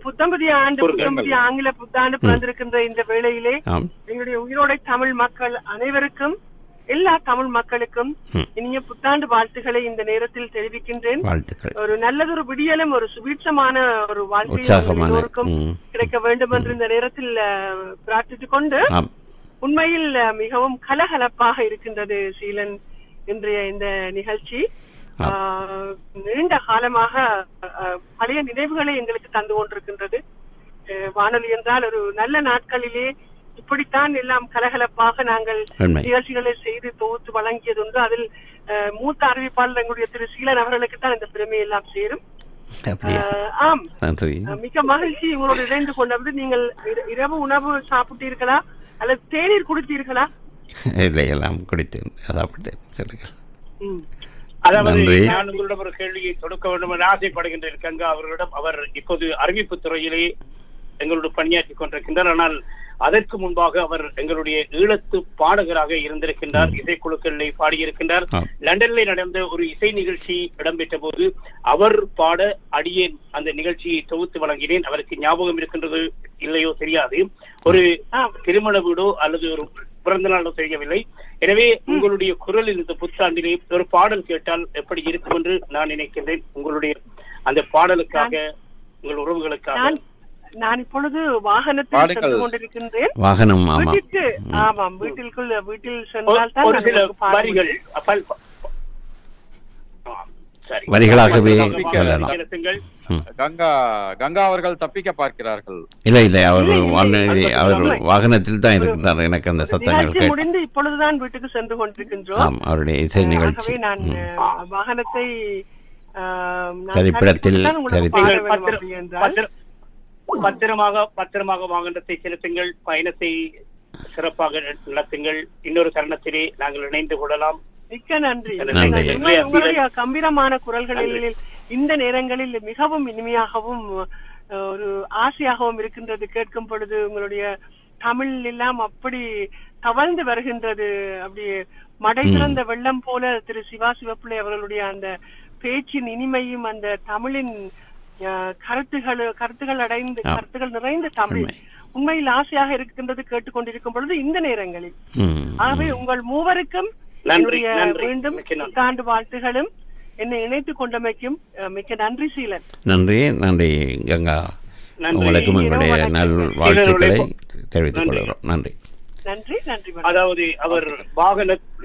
புத்தம்பதிய ஆங்கில புத்தாண்டு பிறந்திருக்கின்ற இந்த வேளையிலே எங்களுடைய உயிரோடை தமிழ் மக்கள் அனைவருக்கும், எல்லா தமிழ் மக்களுக்கும் இனிய புத்தாண்டு வாழ்த்துக்களை இந்த நேரத்தில் தெரிவிக்கின்றேன். ஒரு நல்லதொரு விடியலும் ஒரு சுபீட்சமான ஒரு வாழ்க்கையும் கிடைக்க வேண்டும் என்று இந்த நேரத்தில் பிரார்த்தித்துக் கொண்டு, உண்மையில் மிகவும் கலகலப்பாக இருக்கின்றது சீலன் இன்றைய இந்த நிகழ்ச்சி. நீண்ட காலமாக பழைய நினைவுகளை எங்களுக்கு தந்து கொண்டிருக்கின்றது. வானொலி என்றால் ஒரு நல்ல நாட்களிலே இப்படித்தான் எல்லாம் கலகலப்பாக நாங்கள் நிகழ்ச்சிகளை செய்து தொகுத்து வழங்கியதுண்டு. அதில் மூத்த அறிவிப்பாளர் எங்களுடைய திரு சீலன் அவர்களுக்கு தான் இந்த பெருமை எல்லாம் சேரும். ஆம், மிக மகிழ்ச்சி உங்களோடு இணைந்து கொண்டது. நீங்கள் இரவு உணவு சாப்பிட்டீர்களா அல்லது தேநீர் குடித்தீர்களா? எல்லாம் குடித்தேன், சாப்பிட்டேன். அதாவது நான் உங்களிடம் ஒரு கேள்வியை தொடுக்க வேண்டும் என்று ஆசைப்படுகின்றேன் கங்கா அவர்களிடம். அவர் இப்போது அறிவிப்பு துறையிலே எங்களோடு பணியாற்றிக் கொண்டிருக்கின்றார். ஆனால் அதற்கு முன்பாக அவர் எங்களுடைய ஈழத்து பாடகராக இருந்திருக்கின்றார், இசைக்குழுக்களிலே பாடியிருக்கின்றார். லண்டனிலே நடந்த ஒரு இசை நிகழ்ச்சி இடம்பெற்ற போது அவர் பாட அடியேன் அந்த நிகழ்ச்சியை தொகுத்து வழங்கினேன். அவருக்கு ஞாபகம் இருக்கின்றது இல்லையோ தெரியாது. ஒரு திருமண வீடோ அல்லது ஒரு பிறந்த நாளோ செய்யவில்லை. எனவே உங்களுடைய குரலில் இந்த புத்தாண்டிலே ஒரு பாடல் கேட்டால் எப்படி இருக்கும் என்று நான் நினைக்கின்றேன். உங்களுடைய அந்த பாடலுக்காக, உங்கள் உறவுகளுக்காக. நான் இப்பொழுது வாகனத்தில் சென்று கொண்டிருக்கின்றேன். வீட்டில் சென்றால் தான் ஒரு சில வரிகள் வரிகளாகவே கங்கா அவர்கள் தப்பிக்க பார்க்கிறார்கள். இல்ல அவர் வாகனத்தில் தான் இருக்கிறார். எனக்கு அந்த சத்தங்கள் முடிந்து இப்பொழுதுதான் வீட்டுக்கு சென்று கொண்டிருக்கின்றோம். அவருடைய இசை நிகழ்ச்சி நான் வாகனத்தை திரைப்படத்தில் பத்திரமாக வாகனத்தை செலுத்துங்கள், பயணத்தை சிறப்பாக நடத்துங்கள். இன்னொரு தருணத்திலே நாங்கள் இணைந்து கொள்ளலாம். மிக்க நன்றி. உங்களுடைய கம்பீரமான குரல்களில் இந்த நேரங்களில் மிகவும் இனிமையாகவும் ஒரு ஆசையாகவும் இருக்கின்றது. கேட்கும் பொழுது உங்களுடைய தமிழ் எல்லாம் அப்படி தவழ்ந்து வருகின்றது. அப்படி மடை திறந்த வெள்ளம் போல திரு சிவா சிவப்பிள்ளை அவர்களுடைய அந்த பேச்சின் இனிமையும் அந்த தமிழின் கருத்துகள் நிறைந்த தமிழ் உண்மையில் ஆசையாக இருக்கின்றது கேட்டுக்கொண்டிருக்கும் பொழுது இந்த நேரங்களில். ஆகவே உங்கள் மூவருக்கும் மீண்டும் புத்தாண்டு வாழ்த்துகளும் என்னை இணைத்துக் கொண்டமைக்கும் மிக்க நன்றி சீலன். நன்றி கங்கா. உங்களுக்கும் எங்களுடைய நல் வாழ்த்துக்களை தெரிவித்துக் கொள்கிறோம். நன்றி. அதாவது அவர்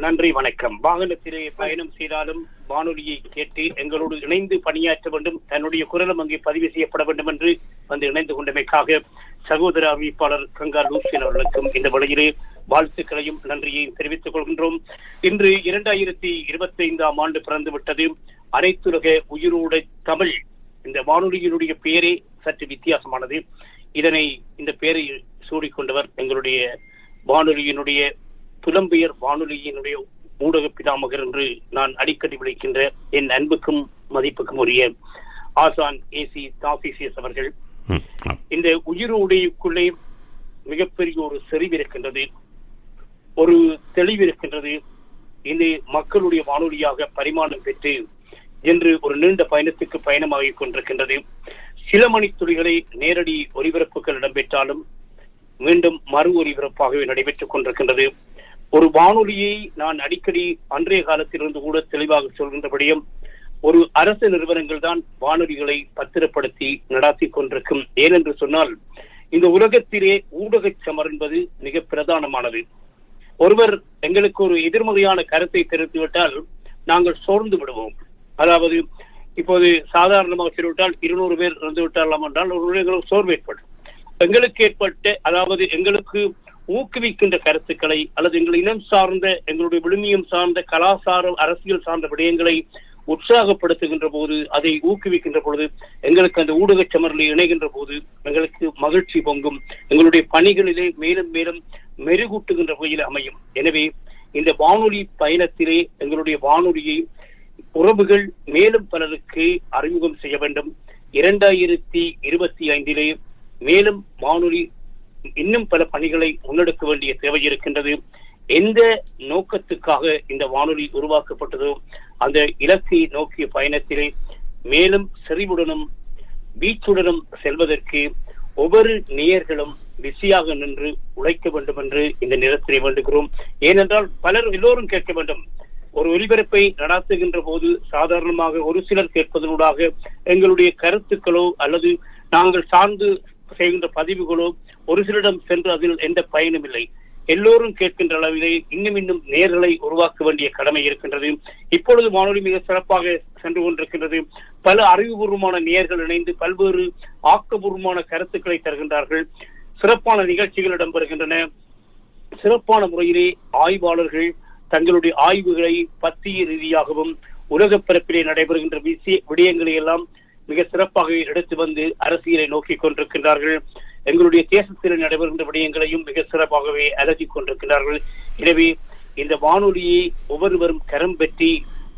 நன்றி வணக்கம். வாகனத்திலே பயணம் செய்தாலும் வானொலியை கேட்டு எங்களோடு இணைந்து பணியாற்ற வேண்டும், தன்னுடைய குரலும் அங்கே பதிவு செய்யப்பட வேண்டும் என்று வந்து இணைந்து கொண்டமைக்காக சகோதர அறிவிப்பாளர் கங்கா லூசியன் அவர்களுக்கும் இந்த வழியிலே வாழ்த்துக்களையும் நன்றியையும் தெரிவித்துக் கொள்கின்றோம். இன்று 2025 ஆண்டு பிறந்து விட்டது. அனைத்துலக உயிரோடை தமிழ் இந்த வானொலியினுடைய பெயரே சற்று வித்தியாசமானது. இந்த பெயரை சூடிக்கொண்டவர் எங்களுடைய வானொலியினுடைய புலம்பெயர் வானொலியினுடைய ஊடக பிதாமகர் என்று நான் அடிக்கடி விளைக்கின்ற என் அன்புக்கும் மதிப்புக்கும் உரிய ஆசான் ஏசி தாசிசியஸ் அவர்கள். இந்த உயிரோடைக்குள்ளே மிகப்பெரிய ஒரு செறிவு இருக்கின்றது, ஒரு தெளிவு இருக்கின்றது. இந்த மக்களுடைய வானொலியாக பரிமாணம் பெற்று என்று ஒரு நீண்ட பயணத்துக்கு பயணமாகிக் கொண்டிருக்கின்றது. சில மணித்துளிகளை நேரடி ஒலிபரப்புகள் இடம்பெற்றாலும் மீண்டும் மறு ஒலிபரப்பாகவே நடைபெற்றுக் கொண்டிருக்கின்றது. ஒரு வானொலியை நான் அடிக்கடி அன்றைய காலத்திலிருந்து கூட தெளிவாக சொல்கின்றபடியும் ஒரு அரசு நிறுவனங்கள் தான் வானொலிகளை பத்திரப்படுத்தி நடாத்தி கொண்டிருக்கும். ஏனென்று சொன்னால் இந்த உலகத்திலே ஊடக சமர் என்பது மிக பிரதானமானது. ஒருவர் எங்களுக்கு ஒரு எதிர்மறையான கருத்தை தெரிவித்துவிட்டால் நாங்கள் சோர்ந்து விடுவோம். அதாவது இப்போது சாதாரணமாக சொல்லிவிட்டால் 200 பேர் இறந்து விட்டாலாம் என்றால் ஒரு சோர்வு ஏற்படும். எங்களுக்கு ஏற்பட்ட, அதாவது எங்களுக்கு ஊக்குவிக்கின்ற கருத்துக்களை அல்லது எங்கள் இனம் சார்ந்த, எங்களுடைய விழுமியம் சார்ந்த, கலாச்சாரம், அரசியல் சார்ந்த விடயங்களை உற்சாகப்படுத்துகின்ற போது, அதை ஊக்குவிக்கின்ற பொழுது, எங்களுக்கு அந்த ஊடக சமரில் இணைகின்ற போது எங்களுக்கு மகிழ்ச்சி பொங்கும். எங்களுடைய பணிகளிலே மேலும் மேலும் மெருகூட்டுகின்ற வகையில் அமையும். எனவே இந்த வானொலி பயணத்திலே எங்களுடைய வானொலியை உறவுகள் மேலும் பலருக்கு அறிமுகம் செய்ய வேண்டும். 2025 மேலும் வானொலி இன்னும் பல பணிகளை முன்னெடுக்க வேண்டிய தேவை இருக்கின்றது. எந்த நோக்கத்துக்காக இந்த வானொலி உருவாக்கப்பட்டதோ அந்த இலக்கை நோக்கிய பயணத்திலே மேலும் செறிவுடனும் வீச்சுடனும் செல்வதற்கு ஒவ்வொரு நேயர்களும் பிஸியாக நின்று உழைக்க வேண்டும் என்று இந்த நேரத்தில் வேண்டுகிறோம். ஏனென்றால் எல்லோரும் கேட்க வேண்டும். ஒரு ஒலிபரப்பை நடாத்துகின்ற போது சாதாரணமாக ஒரு சிலர் கேட்பதனூடாக எங்களுடைய கருத்துக்களோ அல்லது நாங்கள் சார்ந்து செய்கின்ற பதிவுகளோ ஒரு சிலரிடம் சென்று அதில் எந்த பயனும் இல்லை. எல்லோரும் கேட்கின்ற அளவிலே இன்னும் நேர்களை உருவாக்க வேண்டிய கடமை இருக்கின்றது. இப்பொழுது வானொலி மிக சிறப்பாக சென்று கொண்டிருக்கின்றது. பல அறிவுபூர்வமான நேயர்கள் இணைந்து பல்வேறு ஆக்கபூர்வமான கருத்துக்களை தருகின்றார்கள். சிறப்பான நிகழ்ச்சிகள் இடம்பெறுகின்றன. சிறப்பான முறையிலே ஆய்வாளர்கள் தங்களுடைய ஆய்வுகளை பத்திய ரீதியாகவும் உலக பரப்பிலே நடைபெறுகின்ற விடயங்களை எல்லாம் மிக சிறப்பாக எடுத்து வந்து அரசியலை நோக்கி கொண்டிருக்கின்றார்கள். எங்களுடைய தேசத்தில் நடைபெறுகின்ற விடயங்களையும் மிக சிறப்பாகவே அலசிக் கொண்டிருக்கிறார்கள். எனவே இந்த வானொலியை ஒவ்வொருவரும் கரம் பெற்றி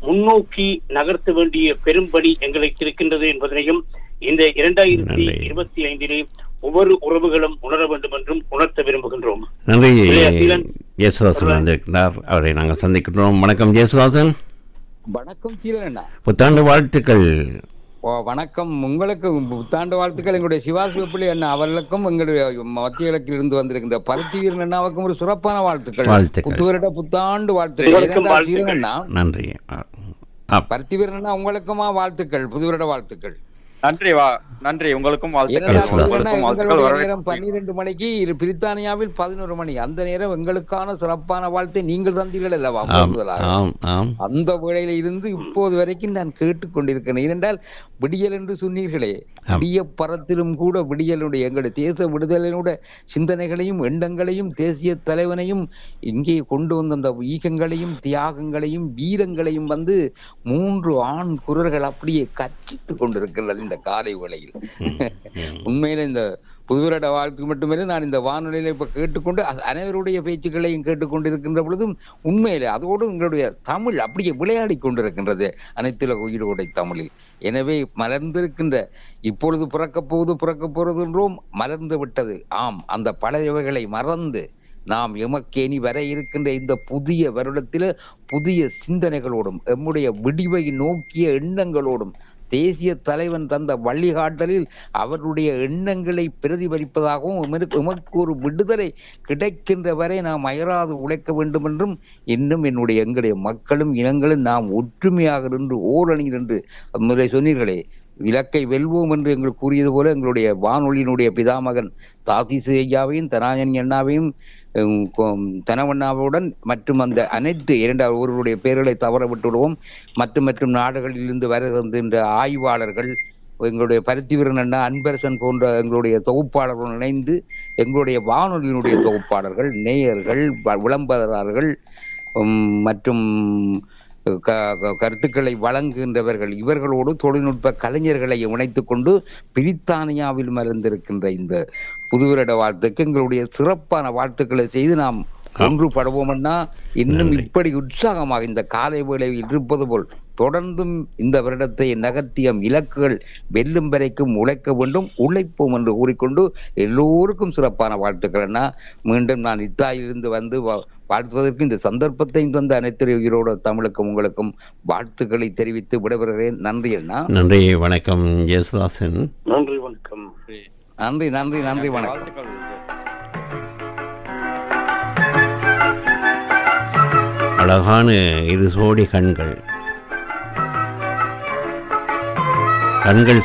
முன்னோக்கி நகர்த்த வேண்டிய பெரும்பணி எங்களுக்கு இருக்கின்றது என்பதனையும் இந்த 2025 ஒவ்வொரு உறவுகளும் உணர வேண்டும் என்றும் உணர்த்த விரும்புகின்றோம். நன்றி. ஜெயசுதாசன் வந்திருக்கிறார், அவரை நாங்கள் சந்திக்கின்றோம். வணக்கம் ஜெயசுதாசன். வணக்கம் சீலண்ணா. புத்தாண்டு வாழ்த்துக்கள். வணக்கம். உங்களுக்கு புத்தாண்டு வாழ்த்துக்கள். எங்களுடைய சிவாசிவப்பிள்ளை அண்ணா அவர்களுக்கும் எங்களுடைய மத்திய கிழக்கில் இருந்து வந்திருக்கின்ற பருத்தி வீரன் அண்ணாவுக்கும் ஒரு சிறப்பான வாழ்த்துக்கள். புத்துவரிட புத்தாண்டு வாழ்த்துக்கள். சீலண்ணா நன்றி. பருத்தி வீரன் அண்ணா உங்களுக்குமா வாழ்த்துக்கள், புதுவரிட வாழ்த்துக்கள். நன்றி உங்களுக்கும் வாழ்த்துக்கள். 12 மணிக்கு பிரித்தானியாவில் 11 மணி. அந்த நேரம் எங்களுக்கான சிறப்பான வாழ்த்தை நீங்கள் தந்தீர்கள் அல்லவா? அந்த வேளையில இருந்து இப்போது வரைக்கும் நான் கேட்டுக்கொண்டிருக்கிறேன். ஏனென்றால் விடியல் என்று சொன்னீர்களே, விடிய பரத்திலும் கூட விடியலுடைய எங்களுடைய தேச விடுதலையினுடைய சிந்தனைகளையும் எண்ணங்களையும் தேசிய தலைவனையும் இங்கே கொண்டு வந்த அந்த ஈகங்களையும் தியாகங்களையும் வீரங்களையும் 3 ஆண் குரல்கள் அப்படியே கற்பித்துக் கொண்டிருக்கிறது இந்த காலை வேளையில். உண்மையில இந்த புதுவருட வாழ்த்து மட்டுமே நான் இந்த வானொலியில இப்ப கேட்டுக்கொண்டு அனைவருடைய பேச்சுக்களையும் கேட்டுக்கொண்டிருக்கின்ற பொழுதும் உண்மையிலே அதோடு உங்களுடைய தமிழ் அப்படியே விளையாடி கொண்டிருக்கின்றது அனைத்துல உயிரோடை தமிழில். எனவே மலர்ந்திருக்கின்ற இப்பொழுது பிறக்க போறது என்றும் மலர்ந்து விட்டது. ஆம், அந்த பழையவைகளை மறந்து நாம் எமக்கேனி வர இருக்கின்ற இந்த புதிய வருடத்தில புதிய சிந்தனைகளோடும் எம்முடைய விடிவை நோக்கிய எண்ணங்களோடும் தேசிய தலைவன் தந்த வழிகாட்டலில் அவருடைய எண்ணங்களை பிரதிபலிப்பதாகவும் எமக்கு ஒரு விடுதலை கிடைக்கின்ற வரை நாம் அயராது உழைக்க வேண்டும் என்றும் இன்னும் எங்களுடைய மக்களும் இனங்களும் நாம் ஒற்றுமையாக நின்று ஓரணியில் என்று முதலை சொன்னீர்களே, இலக்கை வெல்வோம் என்று எங்களுக்கு கூறியது போல எங்களுடைய வானொலியினுடைய பிதாமகன் தாசிசு ஐயாவையும் தனாஜனி அண்ணாவையும் தனவண்ணாவுடன் மற்றும் அந்த அனைத்து ஒருவருடைய பெயர்களை தவற விட்டுவிடுவோம். மற்றும் நாடுகளிலிருந்து வருகின்ற ஆய்வாளர்கள், எங்களுடைய பருத்தி வீரன் அண்ணா, அன்பரசன் போன்ற எங்களுடைய தொகுப்பாளர்களுடன் இணைந்து எங்களுடைய வானொலியினுடைய தொகுப்பாளர்கள், நேயர்கள், விளம்பரதாரர்கள் மற்றும் கருத்துக்களை வழங்குகின்றவர்கள் இவர்களோடு தொழில்நுட்ப கலைஞர்களை இணைத்துக் கொண்டு பிரித்தானியாவில் மலர்ந்திருக்கின்ற இந்த புதுவருட வாழ்த்துக்கு எங்களுடைய சிறப்பான வாழ்த்துக்களை செய்து நாம் ஒன்றுபடுவோம்னா இன்னும் இப்படி உற்சாகமாக இந்த காலை வேளையில் இருப்பது போல் தொடர்ந்தும் இந்த வருடத்தை நகர்த்தியம் இலக்குகள் வெல்லும் வரைக்கும் உழைக்க வேண்டும், உழைப்போம் என்று கூறிக்கொண்டு எல்லோருக்கும் சிறப்பான வாழ்த்துக்கள். மீண்டும் நான் இத்தாயிலிருந்து வந்து வாழ்த்துவதற்கு இந்த சந்தர்ப்பத்தையும் தந்த அனைத்து உயிரோட தமிழுக்கும் உங்களுக்கும் வாழ்த்துக்களை தெரிவித்து விடைபெறுகிறேன். நன்றி அண்ணா. நன்றி. வணக்கம் ஜெயசுதாசன். நன்றி வணக்கம். நன்றி நன்றி நன்றி வணக்கம். அழகான இரு சோடி கண்கள்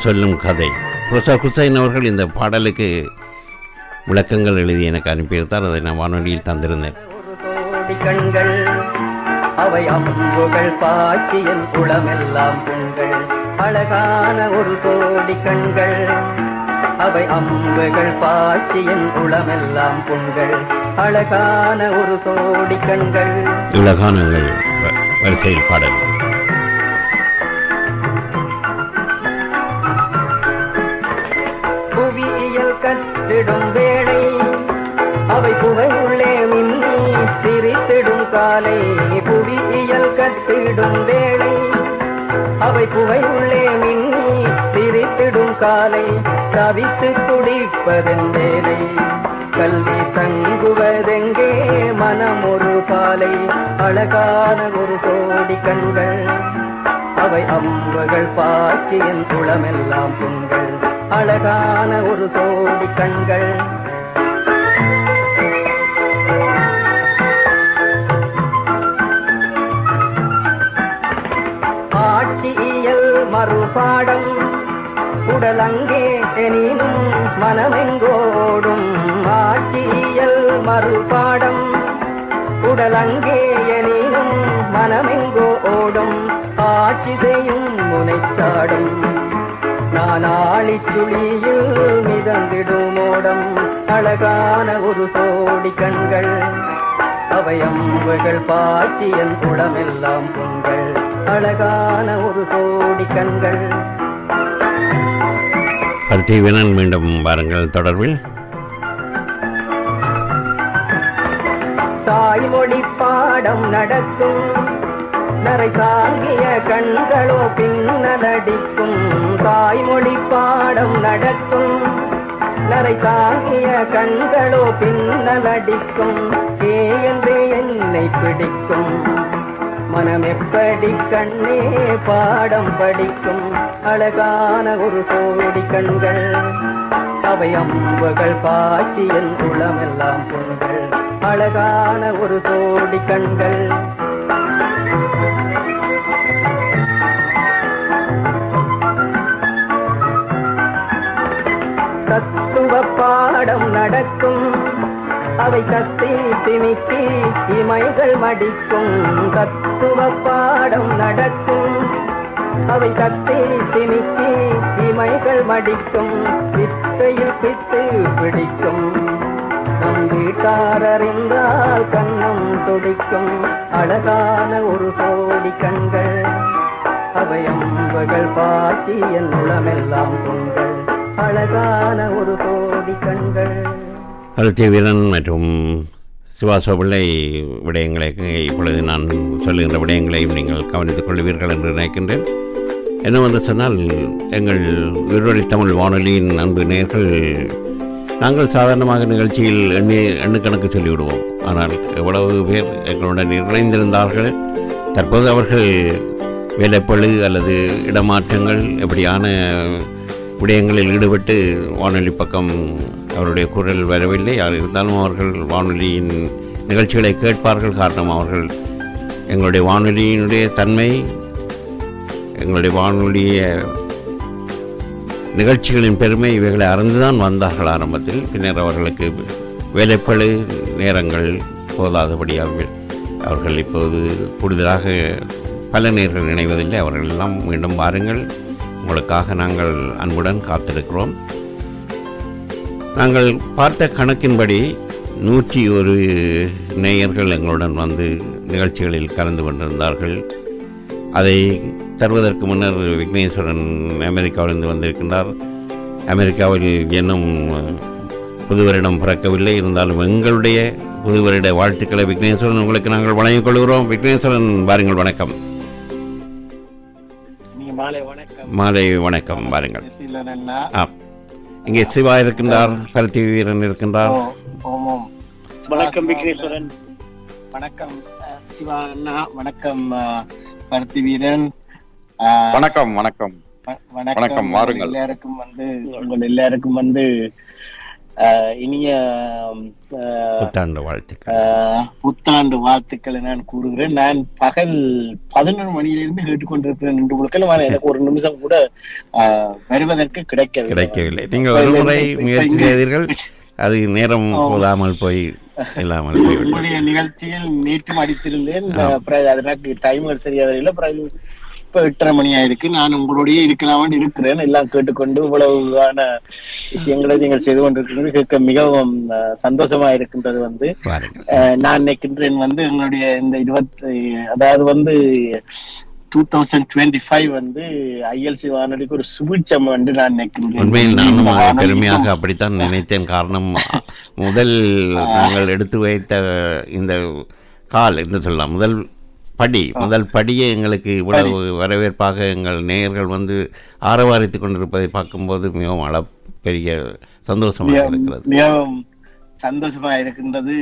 சொல்லும் கதை. புரொஃபசர் ஹுசைன் அவர்கள் இந்த பாடலுக்கு விளக்கங்கள் எழுதி எனக்கு அனுப்பியிருந்தார். அதை நான் வானொலியில் தந்திருந்தேன். கண்கள் அவை அம்புகள் பாய்ச்சியன் குளமெல்லாம் புண்கள், அழகான ஒரு சோடி கண்கள் அவை அம்புகள் பாய்ச்சியன் குளமெல்லாம் புண்கள், அழகான ஒரு சோடி கண்கள். இலகானங்கள் வரிசையில் பாடல். புவியியல் கற்றிடும் வேளை அவை புகை உள்ளே மின்னி சிரித்திடும் காலை, புவியியல் கற்றிடும் வேளை அவை புகை உள்ளே மின்னி சிரித்திடும் காலை, தவித்து துடிப்பதன் வேலை கல்வி தங்குவதெங்கே மனம் ஒரு பாலை, அழகான ஒரு கோடி கண்கள் அவை அம்புகள் பாய்ச்சியன் குளமெல்லாம் புண்கள், அழகான ஒரு சோடி கண்கள். ஆட்சியியல் மறுபாடம் உடலங்கே எனினும் மனமெங்கோடும். ஆட்சியியல் மறுபாடம் உடலங்கே எனினும் மனமெங்கோ ஓடும். ஆட்சி செய்யும் முனைச்சாடும் நான் ஆழிச்சுளியில் மிதந்திடும் ஓடம். அழகான ஒரு சோடி கண்கள் அவை அம்புகள் பாய்ச்சியன் குளமெல்லாம் பொங்கல். அழகான ஒரு சோடி கண்கள். பருத்திவீரன் மீண்டும் வாருங்கள் தொடர்பில். தாய்மொழி பாடம் நடக்கும் நரை தாங்கிய கண்களோ பின்னலடிக்கும். தாய்மொழி பாடம் நடக்கும் நரை தாங்கிய கண்களோ பின்னலடிக்கும். ஏ என்றே என்னை பிடிக்கும் மனம் எப்படி கண்ணே பாடம் படிக்கும். அழகான ஒரு சோடி கண்கள் அவை அம்புகள் பாய்ச்சியன் குளமெல்லாம் பொங்கல். அழகான ஒரு சோடி கண்கள். தத்துவ பாடம் நடக்கும் அவை கத்தி திமிக்கி இமைகள் மடிக்கும். தத்துவ பாடம் நடக்கும் அவை கத்தி திமிக்கி இமைகள் மடிக்கும். பித்தையில் பித்து பிடிக்கும் நம் வீட்டாரறிந்தால் கண்ணம் துடிக்கும். அழகான ஒரு கோடி கண்கள் அவை அம்புகள் பாய்ச்சி என் உளமெல்லாம் பொங்கல். அழகான ஒரு கோடி கண்கள். பருத்திவீரன் மற்றும் சிவாசோபிள்ளை விடயங்களை இப்பொழுது நான் சொல்லுகின்ற விடயங்களையும் நீங்கள் கவனித்துக் கொள்வீர்கள் என்று நினைக்கின்றேன். என்னவென்று சொன்னால், எங்கள் உயிரொலி தமிழ் வானொலியின் அன்பு நேயர்கள், நாங்கள் சாதாரணமாக நிகழ்ச்சியில் எண்ணுக்கணக்கு சொல்லிவிடுவோம். ஆனால் எவ்வளவு பேர் எங்களுடன் இணைந்திருந்தார்கள். தற்போது அவர்கள் வேலைப்பளு அல்லது இடமாற்றங்கள் எப்படியான விடயங்களில் ஈடுபட்டு வானொலி பக்கம் அவருடைய குரல் வரவில்லை. யார் இருந்தாலும் அவர்கள் வானொலியின் நிகழ்ச்சிகளை கேட்பார்கள். காரணம், அவர்கள் எங்களுடைய வானொலியினுடைய தன்மை, எங்களுடைய வானொலிய நிகழ்ச்சிகளின் பெருமை இவைகளை அறிந்துதான் வந்தார்கள் ஆரம்பத்தில். பின்னர் அவர்களுக்கு வேலைப்பளு நேரங்கள் போதாதபடியாக அவர்கள் இப்போது கூடுதலாக பல நேர்கள் இணைவதில்லை. அவர்கள் எல்லாம் மீண்டும் வாருங்கள், உங்களுக்காக நாங்கள் அன்புடன் காத்திருக்கிறோம். நாங்கள் பார்த்த கணக்கின்படி 101 நேயர்கள் எங்களுடன் வந்து நிகழ்ச்சிகளில் கலந்து கொண்டிருந்தார்கள். அதை தருவதற்கு முன்னர் விக்னேஸ்வரன் அமெரிக்காவிலிருந்து வந்திருக்கின்றார். அமெரிக்காவில் இன்னும் புது வருடம் பிறக்கவில்லை. இருந்தாலும் எங்களுடைய புது வருட வாழ்த்துக்களை விக்னேஸ்வரன் உங்களுக்கு நாங்கள் வழங்கிக் கொள்கிறோம். விக்னேஸ்வரன் வாருங்கள். வணக்கம். மாலை வணக்கம். வாருங்கள். இங்கே சிவா இருக்கின்றார், பருத்தி வீரன் இருக்கின்றார். வணக்கம் விக்னேஸ்வரன். வணக்கம் சிவா அண்ணா. வணக்கம் பருத்தி வீரன். வணக்கம் வணக்கம் வணக்கம். வாருங்கள். எல்லாருக்கும் வந்து உங்கள் எல்லாருக்கும் வந்து இனிய புத்தாண்டு வாழ்த்துக்களை நான் கூறுகிறேன். நான் பகல் 11 மணியிலிருந்து கேட்டுக்கொண்டிருக்கிறேன். இன்று முழுக்க எனக்கு ஒரு நிமிஷம் கூட வருவதற்கு கிடைக்கவில்லை. நீங்க ஒரு முறை முயற்சி செய்தீர்கள், அது நேரம் போதாமல் போய் இல்லாமல் உங்களுடைய நிகழ்ச்சியில் நேற்றும் அடித்திருந்தேன். அதற்கு டைம் சரியா வரல. இப்ப 8:30 மணி ஆயிருக்கு. நான் உங்களுடைய இருக்கலாமல் இருக்கிறேன். எல்லாம் கேட்டுக்கொண்டு இவ்வளவுதான விஷயங்களை நீங்கள் செய்து கொண்டிருக்கிறது கேட்க மிகவும் சந்தோஷமா இருக்கின்றது. வந்து நான் நினைக்கின்றேன் வந்து எங்களுடைய இந்த 2025 வந்து ஐஎல்சி வானொலிக்கு ஒரு சுபிட்சம் என்று நான் நினைக்கின்றேன். உண்மையில் நானும் பெருமையாக அப்படித்தான் நினைத்தேன். காரணம், முதல் நாங்கள் எடுத்து வைத்த இந்த கால் என்று சொல்லலாம், முதல் படியை எங்களுக்கு இவ்வளவு வரவேற்பாக எங்கள் நேயர்கள் வந்து ஆரவாரித்துக் கொண்டிருப்பதை பார்க்கும்போது மிகவும் பெரிய சந்தோஷமாக இருக்கிறது. மிகவும் சந்தோஷமா இருக்கின்றது.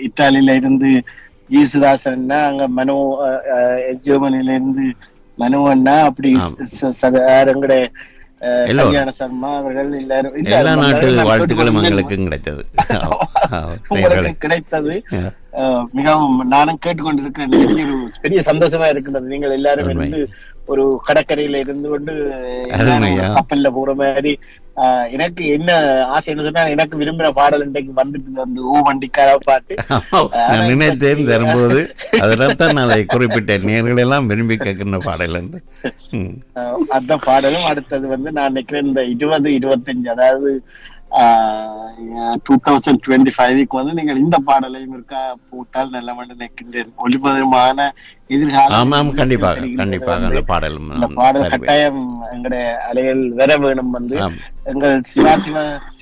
இத்தாலியில இருந்து ஜீசுதாசன் அண்ணா, அங்க ஜெர்மனில இருந்து மனு அண்ணா, அப்படி எங்களுடைய கல்யாண சர்மா அவர்கள் எல்லாரும் எல்லா நாட்டு வாழ்த்துக்களும் எங்களுக்கும் கிடைத்தது. உங்களுக்கு கிடைத்தது மிகவும் நானும் கேட்டுக்கொண்டிருக்கிறேன். பெரிய சந்தோஷமா இருக்கின்றது. நீங்கள் எல்லாரும் இருந்து ஒரு கடற்கரையில இருந்து கொண்டு கப்பல்ல போற மாதிரி. எனக்கு என்ன ஆசை என்ன சொன்னா, எனக்கு விரும்புற பாடல் இன்றைக்கு வந்துட்டு அந்த ஓ வண்டிக்கார பாட்டு நினைத்தேன் தரும்போது அதனால் தான் நான் அதை குறிப்பிட்டேன். நேர்கள் எல்லாம் விரும்பி கேட்கின்ற பாடல் என்று. அந்த பாடலும் அடுத்தது வந்து நான் நினைக்கிறேன் இந்த 2025 அதாவது 2025 வந்து நீங்கள் இந்த பாடலையும் இருக்கா போட்டால் நல்ல நினைக்கின்றேன். ஒளிபரமான எதிர்காலம் கண்டிப்பாக அந்த பாடல் கட்டாயம் எங்களுடைய அலைகள் வர வேணும். வந்து எங்கள்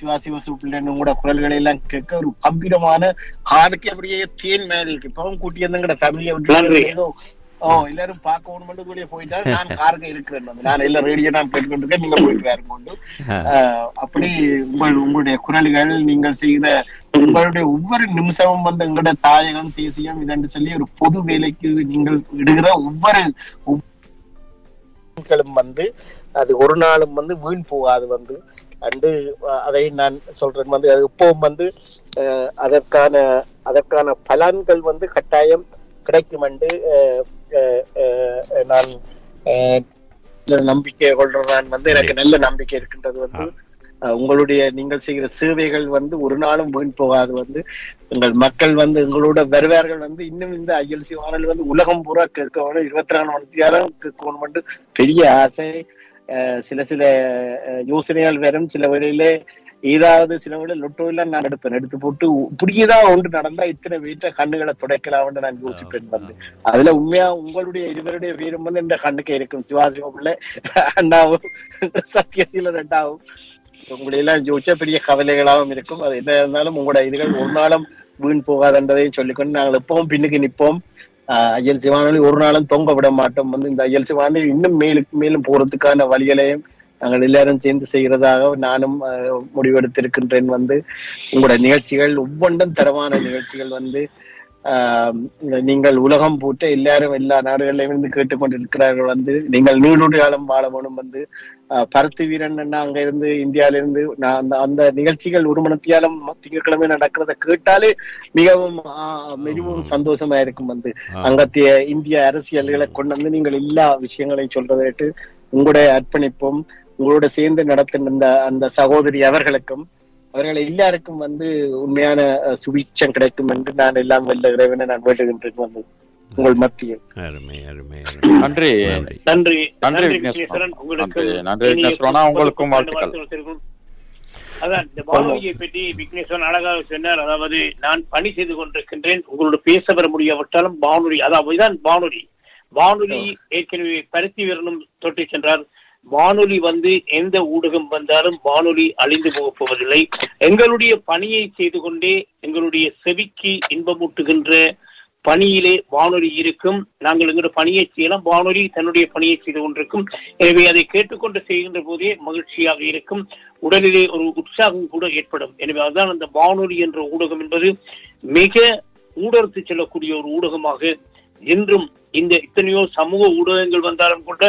சிவா சூப்பில் கூட குரல்களை எல்லாம் கேட்க ஒரு கம்பீரமான காதுக்கு அப்படியே தேன் மேல இருக்கு. இப்பவும் கூட்டி வந்து எங்களோட ஃபேமிலியை விட்டு ஏதோ எல்லாரும் பார்க்க போயிட்டா நான் காருங்க இருக்கிறேன். நான் எல்லாம் ரேடியோ நான் கேட்டுக்கொண்டிருக்கேன். நீங்க போயிட்டு வேற கொண்டு அப்படி உங்களுடைய குரல்கள் நீங்கள் செய்கிற உங்களுடைய ஒவ்வொரு நிமிஷமும் வந்து எங்களோட தாயகம் தேசியம் இதென்று சொல்லி ஒரு பொது வேலைக்கு நீங்கள் இடுகிற ஒவ்வொரு வந்து அது ஒரு நாளும் வந்து வீண் போகாது. வந்து அண்டு அதை நான் சொல்றேன் வந்து அது இப்பவும் வந்து அதற்கான பலன்கள் வந்து கட்டாயம் கிடைக்கும் என்று நான் நம்பிக்கை கொள்றேன். நான் வந்து எனக்கு நல்ல நம்பிக்கை இருக்கின்றது. வந்து உங்களுடைய நீங்கள் செய்கிற சேவைகள் வந்து ஒரு நாளும் வீண் போகாது. வந்து எங்கள் மக்கள் வந்து எங்களோட வருவார்கள். வந்து இன்னும் இந்த ILC வானொலி வந்து உலகம் பூரா கேட்கணும், 24 மணி நேரம் கேட்கணும் பெரிய ஆசை. சில யோசனைகள் வரும். சில வேளையிலே ஏதாவது சில வேளை லொட்டோலாம் நான் எடுத்து போட்டு இப்படியேதான் ஒன்று நடந்தா இத்தனை வீட்டை கண்ணுகளை துடைக்கலாம்னு நான் யோசிப்பேன். வந்து அதுல உண்மையா உங்களுடைய இருவருடைய வீரம் வந்து இந்த கண்ணுக்கு இருக்கும். சிவாசிவம்ல அண்ணாவும் சத்யசீலன் ரெண்டாவும் உங்களை எல்லாம் யோசிச்சா பெரிய கவலைகளாகவும் இருக்கும். அது என்ன இருந்தாலும் உங்களோட இதுகள் ஒரு நாளும் வீண் போகாதுன்றதையும் சொல்லிக்கொண்டு நாங்கள் எப்பவும் பின்னுக்கு நிற்போம். ILC வானொலி ஒரு நாளும் தொங்க விட மாட்டோம். வந்து இந்த ILC வானொலி இன்னும் மேலும் போறதுக்கான வழிகளையும் நாங்கள் எல்லாரும் சேர்ந்து செய்கிறதாக நானும் முடிவெடுத்திருக்கின்றேன். வந்து உங்களோட நிகழ்ச்சிகள் ஒவ்வொன்றும் தரமான நிகழ்ச்சிகள். வந்து நீங்கள் உலகம் போட்டு எல்லாரும் எல்லா நாடுகளிலும் இருந்து கேட்டுக்கொண்டிருக்கிறார்கள். வந்து நீங்கள் 100 காலம் வாழ வேணும். வந்து பருத்தி வீரன் அங்க இருந்து இந்தியாவில இருந்து அந்த நிகழ்ச்சிகள் ஒரு மணித்தியாலம் திங்கட்கிழமை நடக்கிறத கேட்டாலே மிகவும் சந்தோஷமா இருக்கும். வந்து அங்கத்திய இந்திய அரசியல்களை கொண்டு வந்து நீங்கள் எல்லா விஷயங்களையும் சொல்றதை உங்களுடைய அர்ப்பணிப்பும் உங்களோட சேர்ந்து நடத்தின அந்த சகோதரி அவர்களுக்கும் அவர்கள் எல்லாருக்கும் வந்து உண்மையான சுபிட்சம் கிடைக்கும் என்று நான் எல்லாம் வெல்ல இறைவனை நான் வேண்டுகின்றேன். வந்து உங்கள் மத்தியில் நன்றி நன்றி நன்றி உங்களுக்கும் வாழ்த்துக்கள். அதான் இந்த வானொலியை பற்றி விக்னேஸ்வரன் அழகாக சொன்னார். அதாவது நான் பணி செய்து கொண்டிருக்கின்றேன். உங்களோட பேச வர முடியாவிட்டாலும் வானொலி அதாவது வானொலி ஏற்கனவே பருத்தி வீரனும் தொட்டு சென்றார். வானொலி வந்து எந்த ஊடகம் வந்தாலும் வானொலி அழிந்து போகப் போவதில்லை. எங்களுடைய பணியை செய்து கொண்டே எங்களுடைய செவிக்கு இன்பமூட்டுகின்ற பணியிலே வானொலி இருக்கும். நாங்கள் எங்களுடைய பணியை செய்யலாம், வானொலி தன்னுடைய பணியை செய்து கொண்டிருக்கும். எனவே அதை கேட்டுக்கொண்டு செய்கின்ற போதே மகிழ்ச்சியாக இருக்கும், உடலிலே ஒரு உற்சாகம் கூட ஏற்படும். எனவே அதுதான் அந்த வானொலி என்ற ஊடகம் என்பது மிக ஊடறுத்து செல்லக்கூடிய ஒரு ஊடகமாக என்றும் இந்த இத்தனையோ சமூக ஊடகங்கள் வந்தாலும் கூட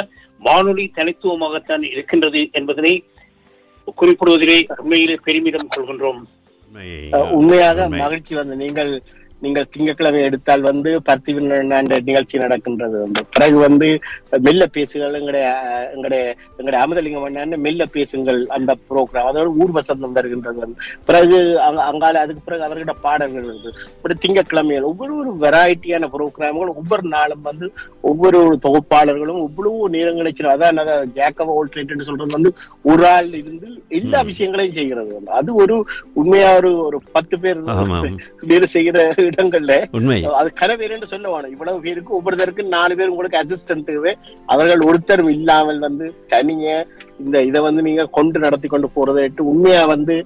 வானொலி தனித்துவமாகத்தான் இருக்கின்றது என்பதனை குறிப்பிடுவதிலே உண்மையிலே பெருமிதம் கொள்கின்றோம். உண்மையாக மகிழ்ச்சி. வந்து நீங்கள் திங்கட்கிழமை எடுத்தால் வந்து பருத்தி நிகழ்ச்சி நடக்கின்றது. வந்து பிறகு வந்து மெல்ல பேசுங்கள் எங்களுடைய அமுதலிங்கம் அண்ணன் மெல்ல பேசுங்கள் அந்த ப்ரோக்ராம், அதோட ஊர் வசந்தம் வருகின்றது. வந்து பிறகு அங்கால அதுக்கு பிறகு அவர்கிட்ட பாடல்கள் இருக்கு. இப்படி திங்கட்கிழமைகள் ஒவ்வொரு வெரைட்டியான ப்ரோக்ராம்கள் ஒவ்வொரு நாளும் வந்து ஒவ்வொரு தொகுப்பாளர்களும் இவ்வளவு நேரங்களை அதான் ஜேக்கப் ஓல்ட்ரேட் சொல்றது வந்து ஒரு ஆள் இருந்து எல்லா விஷயங்களையும் செய்கிறது. வந்து அது ஒரு உண்மையா ஒரு 10 பேர் செய்கிற இடங்கள்ல அது கனவேறு சொல்லுவாங்க. இவ்வளவு பேருக்கு ஒவ்வொருத்தருக்கு 4 பேர் உங்களுக்கு அசிஸ்டன்ட் அவர்கள் ஒருத்தரும் இல்லாமல் வந்து தனிய இதை வந்து நீங்க கொண்டு நடத்தி கொண்டு போறதை உண்மையா வந்து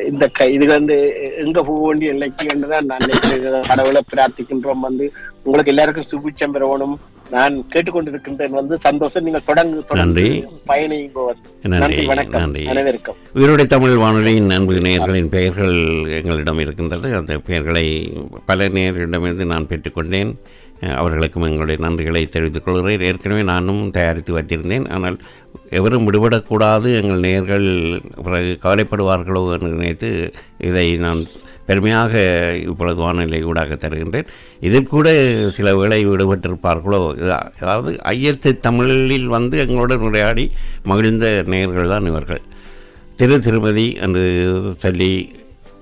இந்த இது வந்து எங்க போக வேண்டிய எல்லைக்கு என்றுதான் நான் கடவுளை பிரார்த்திக்கின்றோம். வந்து உங்களுக்கு எல்லாருக்கும் சுபிட்சம் பெறணும் நான் கேட்டுக்கொண்டிருக்கின்றேன். வந்து சந்தோஷம். நீங்கள் தொடர்ந்து பயணிங்க. நன்றி, வணக்கம் அனைவருக்கும். உயிருடைய தமிழ் வானொலியின் அன்பு நேயர்களின் பெயர்கள் எங்களிடம் இருக்கின்றது. அந்த பெயர்களை பல நேயர்களிடமிருந்து நான் பெற்றுக்கொண்டேன். அவர்களுக்கும் எங்களுடைய நன்றிகளை தெரிவித்துக் கொள்கிறேன். ஏற்கனவே நானும் தயாரித்து வைத்திருந்தேன். ஆனால் எவரும் விடுபடக்கூடாது, எங்கள் நேயர்கள் பிறகு கவலைப்படுவார்களோ என்று நினைத்து இதை நான் பெருமையாக இப்பொழுது வானிலை ஊடாக தருகின்றேன். இதில் கூட சில வேளை விடுபட்டிருப்பார்களோ, அதாவது ஐஎஸ்சி தமிழில் வந்து எங்களுடன் உரையாடி மகிழ்ந்த நேயர்கள் தான் இவர்கள். திருமதி என்று சொல்லி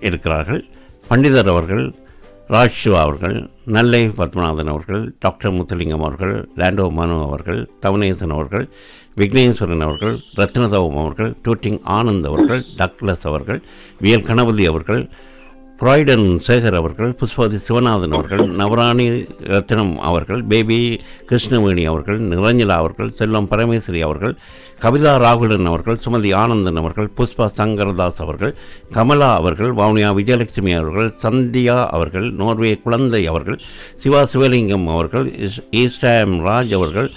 இருக்கிறார்கள். பண்டிதர் அவர்கள், ராஜ்சிவா அவர்கள், நல்லை பத்மநாதன் அவர்கள், டாக்டர் முத்துலிங்கம் அவர்கள், லாண்டோ மனு அவர்கள், தவனேசன் அவர்கள், விக்னேஸ்வரன் அவர்கள், ரத்னதவம் அவர்கள், டூட்டிங் ஆனந்த் அவர்கள், டக்ளஸ் அவர்கள், விஎல் கணபதி அவர்கள், பிராய்டன் சேகர் அவர்கள், புஷ்பவதி சிவநாதன் அவர்கள், நவராணி ரத்னம் அவர்கள், பேபி கிருஷ்ணவேணி அவர்கள், நிரஞ்சலா அவர்கள், செல்வம் பரமேஸ்வரி அவர்கள், கவிதா ராகுலன் அவர்கள், சுமதி ஆனந்தன் அவர்கள், புஷ்பா சங்கரதாஸ் அவர்கள், கமலா அவர்கள், வவுனியா விஜயலட்சுமி அவர்கள், சந்தியா அவர்கள், நோர்வே குழந்தை அவர்கள், சிவா சிவலிங்கம் அவர்கள், ஈஸ்டாம் ராஜ் அவர்கள்,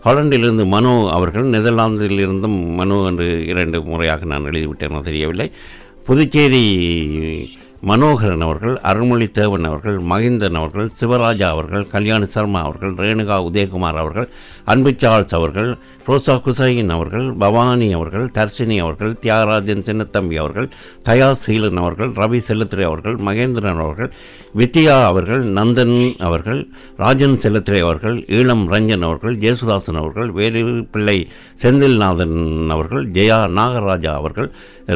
ஹாலண்டிலிருந்து மனோ அவர்கள், நெதர்லாந்திலிருந்தும் மனோ என்று 2 முறையாக நான் எழுதிவிட்டேனோ தெரியவில்லை, புதுச்சேரி மனோகரன் அவர்கள், அருள்மொழி தேவன் அவர்கள், மகிந்தன் அவர்கள், சிவராஜா அவர்கள், கல்யாணி சர்மா அவர்கள், ரேணுகா உதயகுமார் அவர்கள், அன்பு சார்ல்ஸ் அவர்கள், ரோசா குசைன் அவர்கள், பவானி அவர்கள், தர்ஷினி அவர்கள், தியாகராஜன் சின்னத்தம்பி அவர்கள், தயா சீலன் அவர்கள், ரவி செல்லத்திரை அவர்கள், மகேந்திரன் அவர்கள், வித்யா அவர்கள், நந்தன் அவர்கள், ராஜன் செல்லத்திரை அவர்கள், ஈழம் ரஞ்சன் அவர்கள், ஜேசுதாசன் அவர்கள், வேலு பிள்ளை செந்தில்நாதன் அவர்கள், ஜெயா நாகராஜா அவர்கள்,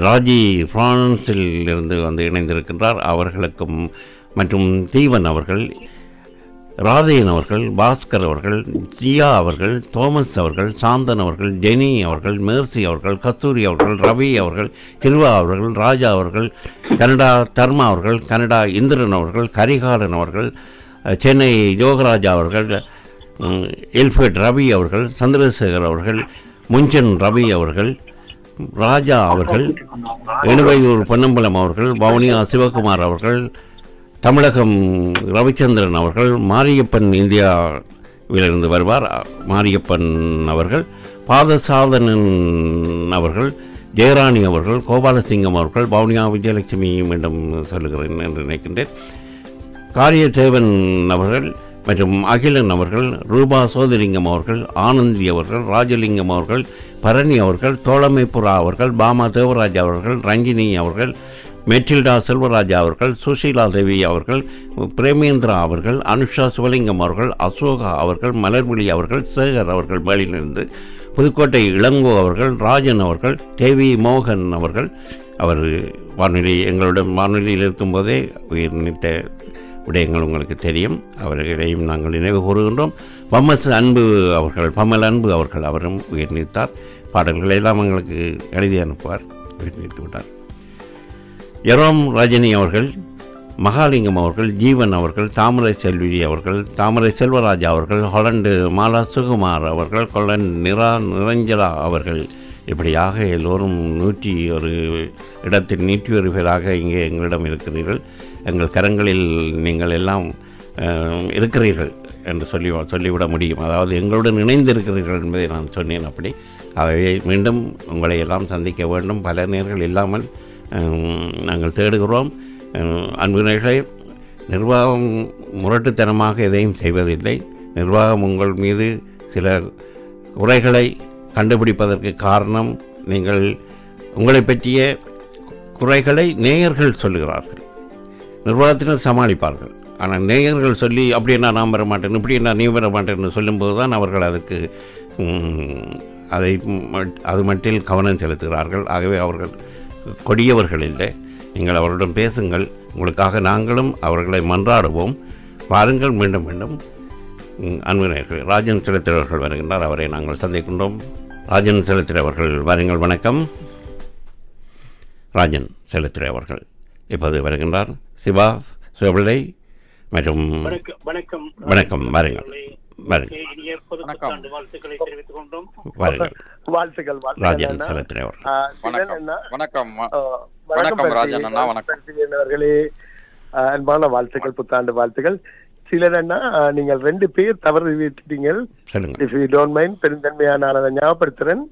ராஜி பிரான்சில் இருந்து வந்து இணைந்திருக்கின்றார், அவர்களுக்கும் மற்றும் தீவன் அவர்கள், ராதேன் அவர்கள், பாஸ்கர் அவர்கள், ஜியா அவர்கள், தோமஸ் அவர்கள், சாந்தன் அவர்கள், ஜெனி அவர்கள், மேர்சி அவர்கள், கஸ்தூரி அவர்கள், ரவி அவர்கள், கிருவா அவர்கள், ராஜா அவர்கள், கனடா தர்மா அவர்கள், கனடா இந்திரன் அவர்கள், கரிகாலன் அவர்கள், சென்னை யோகராஜா அவர்கள், எல்ஃபர்ட் ரவி அவர்கள், சந்திரசேகர் அவர்கள், முஞ்சன் ரவி அவர்கள், ராஜா அவர்கள், எணுவையூர் பொன்னம்பலம் அவர்கள், வவுனியா சிவகுமார் அவர்கள், தமிழகம் ரவிச்சந்திரன் அவர்கள், மாரியப்பன் இந்தியாவிலிருந்து வருவார் மாரியப்பன் அவர்கள், பாதசாதனன் அவர்கள், ஜெயராணி அவர்கள், கோபாலசிங்கம் அவர்கள், வவுனியா விஜயலட்சுமி மீண்டும் சொல்லுகிறேன் என்று நினைக்கின்றேன், காரியதேவன் அவர்கள் மற்றும் அகிலன் அவர்கள், ரூபா சோதலிங்கம் அவர்கள், ஆனந்தி அவர்கள், ராஜலிங்கம் அவர்கள், பரணி அவர்கள், தோழமைப்புரா அவர்கள், பாமா தேவராஜ் அவர்கள், ரஞ்சினி அவர்கள், மெட்டில்டா செல்வராஜா அவர்கள், சுஷீலா தேவி அவர்கள், பிரேமேந்திரா அவர்கள், அனுஷா சிவலிங்கம் அவர்கள், அசோகா அவர்கள், மலர்விழி அவர்கள், சேகர் அவர்கள் வேலிலிருந்து, புதுக்கோட்டை இளங்கோ அவர்கள், ராஜன் அவர்கள், தேவி மோகன் அவர்கள். அவர் எங்களுடன் வானொலியில் இருக்கும்போதே உயிர் நீத்த விடயங்கள் உங்களுக்கு தெரியும். அவர்களையும் நாங்கள் நினைவு கூறுகின்றோம். பம்மல் அன்பு அவர்கள் அவரும் உயிர் நீத்தார். பாடல்களை எல்லாம் எங்களுக்கு எழுதி அனுப்புவார். உயிர் நீத்து விட்டார். எரோம் ரஜினி அவர்கள், மகாலிங்கம் அவர்கள், ஜீவன் அவர்கள், தாமரை செல்வி அவர்கள், தாமரை செல்வராஜா அவர்கள், ஹொலண்டு மாலா சுகுமார் அவர்கள், கொல்லன் நிரஞ்சலா அவர்கள், இப்படியாக எல்லோரும் 101 இடத்தில் 101 பேராக இங்கே எங்களிடம் இருக்கிறீர்கள். எங்கள் கரங்களில் நீங்கள் எல்லாம் இருக்கிறீர்கள் என்று சொல்லிவிட முடியும். அதாவது எங்களுடன் இணைந்திருக்கிறீர்கள் என்பதை நான் சொன்னேன். அப்படி ஆகவே மீண்டும் உங்களை எல்லாம் சந்திக்க வேண்டும். பல நேர்கள் இல்லாமல் நாங்கள் தேடுகிறோம். அன்புநேயர்களே, நிர்வாகம் முரட்டுத்தனமாக எதையும் செய்வதில்லை. நிர்வாகம் உங்கள் மீது சில குறைகளை கண்டுபிடிப்பதற்கு காரணம், நீங்கள் உங்களை பற்றிய குறைகளை நேயர்கள் சொல்லுகிறார்கள். நிர்வாகத்தினர் சமாளிப்பார்கள். ஆனால் நேயர்கள் சொல்லி அப்படி என்ன நான் வர மாட்டேன், இப்படி என்ன நீ வர மாட்டேன்னு சொல்லும்போது தான் அவர்கள் அதுக்கு அது மட்டில் கவனம் செலுத்துகிறார்கள். ஆகவே அவர்கள் கொடியவர்கள் இல்லை. நீங்கள் அவர்களுடன் பேசுங்கள். உங்களுக்காக நாங்களும் அவர்களை மன்றாடுவோம். வாருங்கள். மீண்டும் மீண்டும் அன்புநேயர்கள், ராஜன் செலுத்திர அவர்கள் வருகின்றார். அவரை நாங்கள் சந்திக்கின்றோம். ராஜன் செலுத்திர அவர்கள் வாருங்கள். வணக்கம். ராஜன் செலுத்திர அவர்கள் இப்போது வருகின்றார். சிவா சிவபிள்ளை மற்றும் வணக்கம். வாருங்கள். ராஜன் செலுத்திர அவர்களே, அன்பான வாழ்த்துக்கள், புத்தாண்டு வாழ்த்துக்கள். சிலர் என்ன, நீங்கள் 2 பேர் தவறு விட்டுட்டீங்க. இஃப் யூ டோன்ட் மைண்ட், பெருந்தன்மையான அதை ஞாபகப்படுத்துறேன்,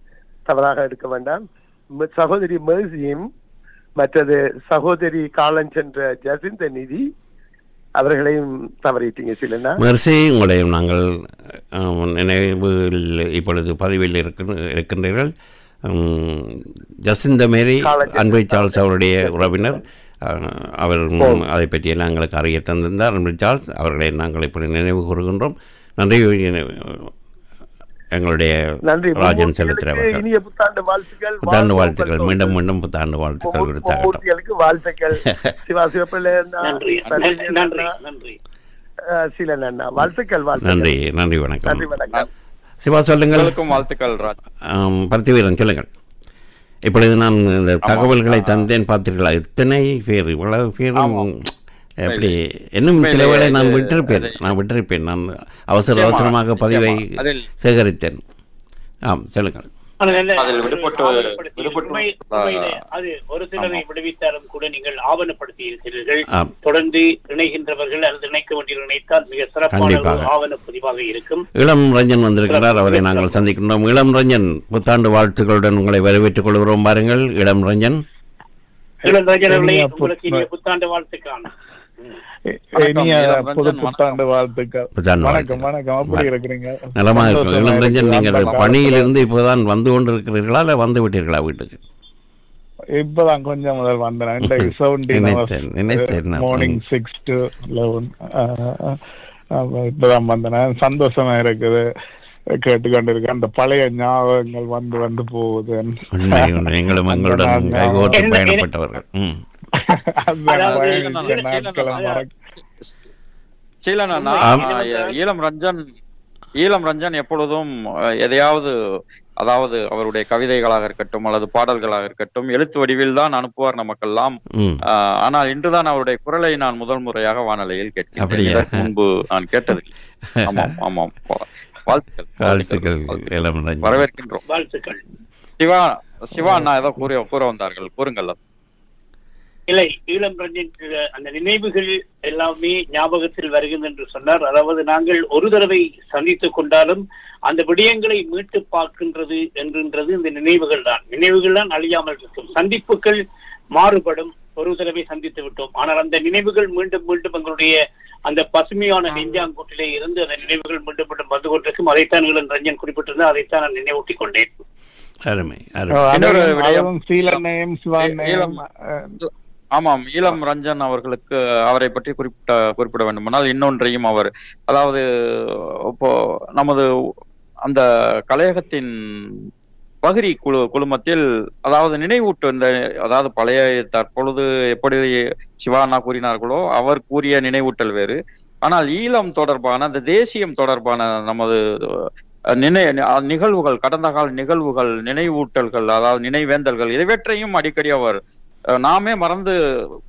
தவறாக எடுக்க வேண்டாம். சகோதரி மேர்சியும் மற்றது சகோதரி காலஞ்சென்ற ஜசிந்த நிதி அவர்களையும் தவறிட்டீங்க சிலனா. மெர்சி, உங்களையும் நாங்கள் நினைவில் இப்பொழுது பதிவில் இருக்கின்றீர்கள். ஜசிந்த மேரி, அன்பை சார்ல்ஸ் அவருடைய உறவினர், அவர் அதை பற்றி எல்லாம் எங்களுக்கு அறிய தந்திருந்தார். அன்பை சார்ல்ஸ் அவர்களை நாங்கள் இப்படி நினைவு கூறுகின்றோம். நன்றி. எங்களுடைய ராஜன் செலுத்துகிறவர்கள் புத்தாண்டு வாழ்த்துக்கள். மீண்டும் மீண்டும் புத்தாண்டு வாழ்த்துக்கள் விடுத்தார்கள். வாழ்த்துக்கள். சிவா சிவப்பிள்ளை வாழ்த்துக்கள். நன்றி. நன்றி. வணக்கம். சிவா சொல்லுங்கள். வாழ்த்துக்கள். பருத்திவீரன் சொல்லுங்கள். இப்பொழுது நான் இந்த தகவல்களை தந்தேன், பார்த்தீர்களா? எத்தனை பேர், இவ்வளவு பேரும் எப்படி இன்னும் சில வேளை நான் விட்டிருப்பேன். நான் அவசரமாக பதிவை சேகரித்தேன். ஆம், சொல்லுங்கள். ஒரு சிலரை விடுவித்தாலும் கூட நீங்கள் ஆவணப்படுத்தி இருக்கிறீர்கள். தொடர்ந்து இணைகின்றவர்கள் அல்லது இணைக்க வேண்டிய நினைத்தால் மிக சிறப்பான ஆவண பதிவாக இருக்கும். இளம் ரஞ்சன் வந்திருக்கிறார், அவரை நாங்கள் சந்திக்கின்றோம். இளம் ரஞ்சன், புத்தாண்டு வாழ்த்துக்களுடன் உங்களை வரவேற்றுக் கொள்கிறோம். பாருங்கள், இளம் ரஞ்சன். உங்களுக்கு புத்தாண்டு வாழ்த்துக்கான புத்தாண்டு வாழ்த்துக்கள். வணக்கம். எப்படி இருக்கிறீங்க? நலமா இருக்கும். இளம் ரஞ்சன், நீங்கள் பணியிலிருந்து இப்போதான் வந்து கொண்டிருக்கிறீர்களா இல்ல வந்து விட்டீர்களா வீட்டுக்கு? இப்பதான் கொஞ்சம் முதல் வந்தேன். மார்னிங் 6 to 11 இப்பதான் வந்தேன். சந்தோஷமா இருக்குது கேட்டுக்கொண்டிருக்கேன். அந்த பழைய ஞாபகங்கள் வந்து போகுது. எங்களும் எங்களுடன் பயணப்பட்டவர்கள். ஈழம் ரஞ்சன் எப்பொழுதும் எதையாவது, அதாவது அவருடைய கவிதைகளாக இருக்கட்டும் அல்லது பாடல்களாக இருக்கட்டும், எழுத்து வடிவில் தான் அனுப்புவார் நமக்கெல்லாம். ஆனால் இன்றுதான் அவருடைய குரலை நான் முதல் முறையாக வானொலியில் கேட்கிறேன். முன்பு நான் கேட்டது. ஆமாம் ஆமாம். வாழ்த்துக்கள். வரவேற்கின்றோம். வாழ்த்துக்கள். சிவா அண்ணா ஏதோ கூற வந்தார்கள், கூறுங்கள். இல்லை, ஈழம் ரஞ்சன் அந்த நினைவுகள் எல்லாமே ஞாபகத்தில் வருகின்றன என்று சொன்னார். அதாவது நாங்கள் ஒரு தடவை சந்தித்துக் கொண்டாலும் அந்த விடயங்களை மீட்டு பார்க்கின்றது என்றது இந்த நினைவுகள் தான் அழியாமல் இருக்கும். சந்திப்புகள் மாறுபடும். ஒரு தடவை சந்தித்து விட்டோம், ஆனால் அந்த நினைவுகள் மீண்டும் மீண்டும் எங்களுடைய அந்த பசுமையான நெஞ்சாங்கூட்டிலே இருந்து அந்த நினைவுகள் மீண்டும் மீண்டும் வந்து கொண்டிருக்கும். அதைத்தான் ஈழம் ரஞ்சன் குறிப்பிட்டிருந்தார், அதைத்தான் நான் நினைவூட்டிக் கொண்டேன். ஆமாம், ஈழம் ரஞ்சன் அவர்களுக்கு அவரை பற்றி குறிப்பிட வேண்டுமானால் இன்னொன்றையும் அவர், அதாவது இப்போ நமது அந்த கலையகத்தின் பகிரி குழுமத்தில், அதாவது நினைவூட்டு இந்த, அதாவது பழைய தற்பொழுது எப்படி சிவானா கூறினார்களோ அவர் கூறிய நினைவூட்டல் வேறு. ஆனால் ஈழம் தொடர்பான அந்த தேசியம் தொடர்பான நமது நிகழ்வுகள், கடந்த கால நிகழ்வுகள், நினைவூட்டல்கள், அதாவது நினைவேந்தல்கள், இதைவற்றையும் அடிக்கடி அவர் நாமே மறந்து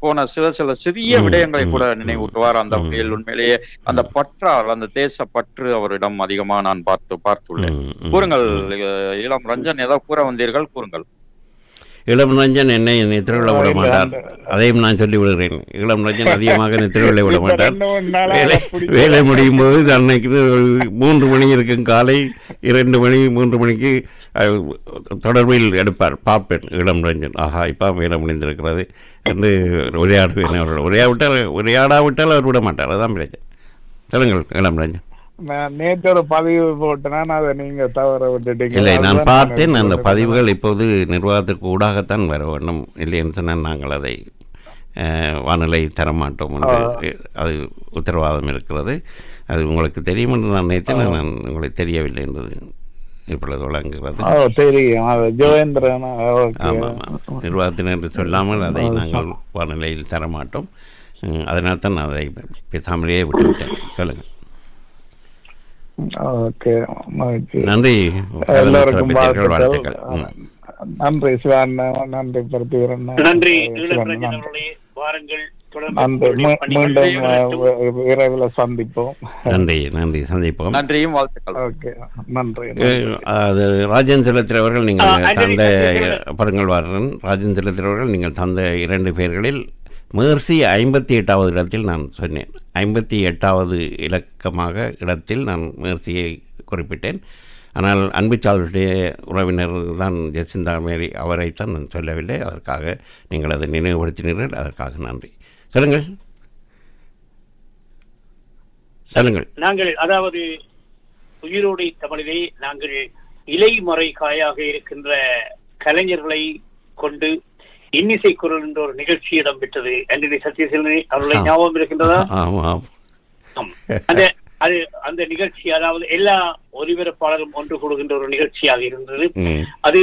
போன சில சிறிய விடயங்களை கூட நினைவூட்டுவார். அந்த வகையில் உண்மையிலேயே அந்த பற்றால், அந்த தேச பற்று அவரிடம் அதிகமா நான் பார்த்துள்ளேன். கூறுங்கள் இளம் ரஞ்சன், ஏதோ கூற வந்தீர்கள், கூறுங்கள். இளம் ரஞ்சன் என்னை திருவிழா விட மாட்டார், அதையும் நான் சொல்லி விடுகிறேன். இளம் ரஞ்சன் அதிகமாக திருவிழா விட மாட்டார். வேலை முடியும் போது அன்னைக்கு 3 மணி இருக்கும், காலை 2 மணி 3 மணிக்கு தொடர்பில் எடுப்பார். பார்ப்பேன் இளம் ரஞ்சன், ஆஹா இப்போ வேலை முடிந்திருக்கிறது என்று உரையாடுவேன். அவரோட உரையாடாவிட்டால் அவர் விட மாட்டார். அதான் பிரச்சனை. சொல்லுங்கள் இளம் ரஞ்சன். நான் நேற்று ஒரு பதிவு போட்டேன், அதை நீங்க தவற விட்டுட்டீங்க. இல்லை, நான் பார்த்தேன். அந்த பதிவுகள் இப்போது நிர்வாகத்திற்கு ஊடாகத்தான் வர வேண்டும். இல்லைன்னு சொன்னால் நாங்கள் அதை வானிலை தரமாட்டோம் என்று அது உத்தரவாதம் இருக்கிறது. அது உங்களுக்கு தெரியும் என்று நான் நினைத்தேன். நான் உங்களுக்கு தெரியவில்லை என்பது இப்பொழுது வழங்குகிறது. ஆமாம், நிர்வாகத்தினர் என்று சொல்லாமல் அதை நாங்கள் வானிலையில் தரமாட்டோம். அதனால் தான் நான் அதை பேசாமலேயே விட்டுவிட்டேன். சொல்லுங்கள். நன்றி. எல்லோருக்கும் வாழ்த்துக்கள். நன்றி சிவான், நன்றி பருத்திவீரன், நன்றி. மீண்டும் விரைவில் சந்திப்போம். நன்றி சந்திப்போம். நன்றியும் வாழ்த்துக்கள். ஓகே, நன்றி. அது ராஜன் செலுத்திர அவர்கள் நீங்கள் தந்த பரங்கள்வாரன் ராஜன் செலுத்திர அவர்கள் நீங்கள் தந்த 2 பேர்களில் மேர்சி 58வது இடத்தில் நான் சொன்னேன். 58வது இலக்கமாக இடத்தில் நான் மேர்சியை குறிப்பிட்டேன். ஆனால் அன்புச்சாளுடைய உறவினர் தான் ஜெசிந்தா மேரி, அவரைத்தான் நான் சொல்லவில்லை. அதற்காக நீங்கள் அதை நினைவுபடுத்தினீர்கள், அதற்காக நன்றி. சொல்லுங்கள். சொல்லுங்கள். நாங்கள் அதாவது உயிரோடை தமிழிலே நாங்கள் இலைமறை காயாக இருக்கின்ற கலைஞர்களை கொண்டு இன்னிசை குரல் என்ற ஒரு நிகழ்ச்சி இடம்பெற்றது. அன்றைய சத்யசீலனை அவர்களை ஞாபகம் இருக்கின்றதா? அந்த நிகழ்ச்சி அதாவது எல்லா ஒலிபரப்பாளரும் ஒன்று கூடுகின்ற ஒரு நிகழ்ச்சியாக இருந்தது. அது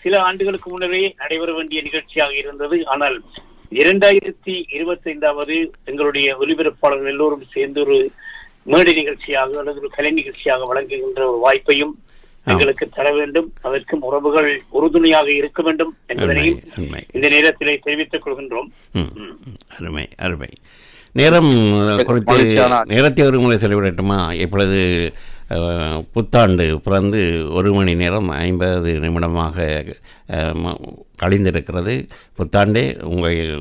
சில ஆண்டுகளுக்கு முன்னரே நடைபெற வேண்டிய நிகழ்ச்சியாக இருந்தது. ஆனால் 2025 எங்களுடைய ஒலிபரப்பாளர்கள் எல்லோரும் சேர்ந்து ஒரு மேடை நிகழ்ச்சியாக அல்லது ஒரு கலை நிகழ்ச்சியாக வழங்குகின்ற ஒரு வாய்ப்பையும் எங்களுக்கு தர வேண்டும். அதற்கும் உறவுகள் உறுதுணையாக இருக்க வேண்டும் என்பதனையும் இந்த நேரத்திலே தெரிவித்துக் கொள்கின்றோம். அருமை அருமை. நேரம் குறித்து நேரத்தை ஒரு முறை செலவிடட்டுமா? இப்பொழுது புத்தாண்டு பிறந்து 1 மணி நேரம் 50 நிமிடமாக கழிந்திருக்கிறது. புத்தாண்டே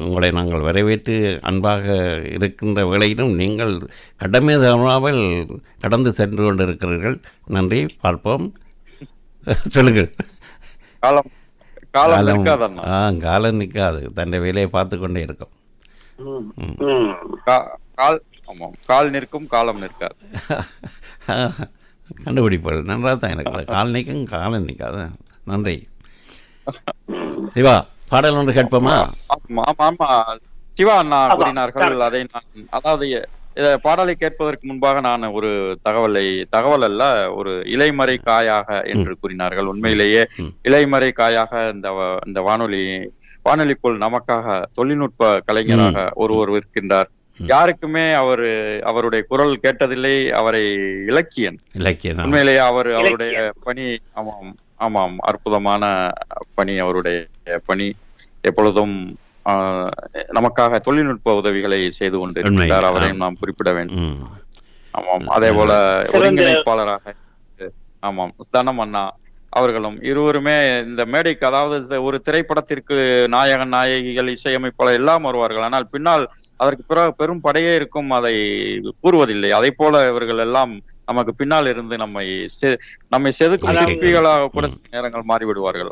உங்களை நாங்கள் வரவேற்று அன்பாக இருக்கின்ற வேளையிலும் நீங்கள் கடமை தவறாமல் கடந்து சென்று கொண்டிருக்கிறீர்கள். நன்றி. பார்ப்போம். சொல்லுங்கள். காலம் நிற்காது. தன்னுடைய வேலையை பார்த்து கொண்டே இருக்கும். கால் நிற்கும், காலம் நிற்காது. கண்டுபிடிப்பது நன்றாக தான் எனக்கு. கால் நிற்கும், காலம் நிற்காது. நன்றி. சிவா, பாடல் ஒன்று கேட்போமா? சிவா அண்ணா கூறினார்கள். அதை நான் அதாவது பாடலை கேட்பதற்கு முன்பாக நான் ஒரு தகவல் அல்ல, ஒரு இலைமறை காயாக என்று கூறினார்கள். உண்மையிலேயே இலைமறை காயாக இந்த வானொலிக்குள் நமக்காக தொழில்நுட்ப கலைஞராக ஒருவர் இருக்கின்றார். யாருக்குமே அவருடைய குரல் கேட்டதில்லை. அவரை இலக்கியன் உண்மையிலேயே அவருடைய பணி ஆமாம் அற்புதமான பணி. அவருடைய பணி எப்பொழுதும் நமக்காக தொழில்நுட்ப உதவிகளை செய்து கொண்டிருக்கிறார். அவரையும் நாம் குறிப்பிட வேண்டும். ஆமாம். அதே போல ஒருங்கிணைப்பாளராக தனம் அண்ணா அவர்களும் இருவருமே இந்த மேடைக்கு, அதாவது ஒரு திரைப்படத்திற்கு நாயகன் நாயகிகள் இசையமைப்பாளர் எல்லாம் வருவார்கள். ஆனால் பின்னால் அதற்கு பிறகு பெரும் படையே இருக்கும், அதை கூறுவதில்லை. அதை போல இவர்கள் எல்லாம் நமக்கு பின்னால் இருந்து நம்மை செதுக்கும் சிற்பிகளாக கூட நேரங்கள் மாறிவிடுவார்கள்.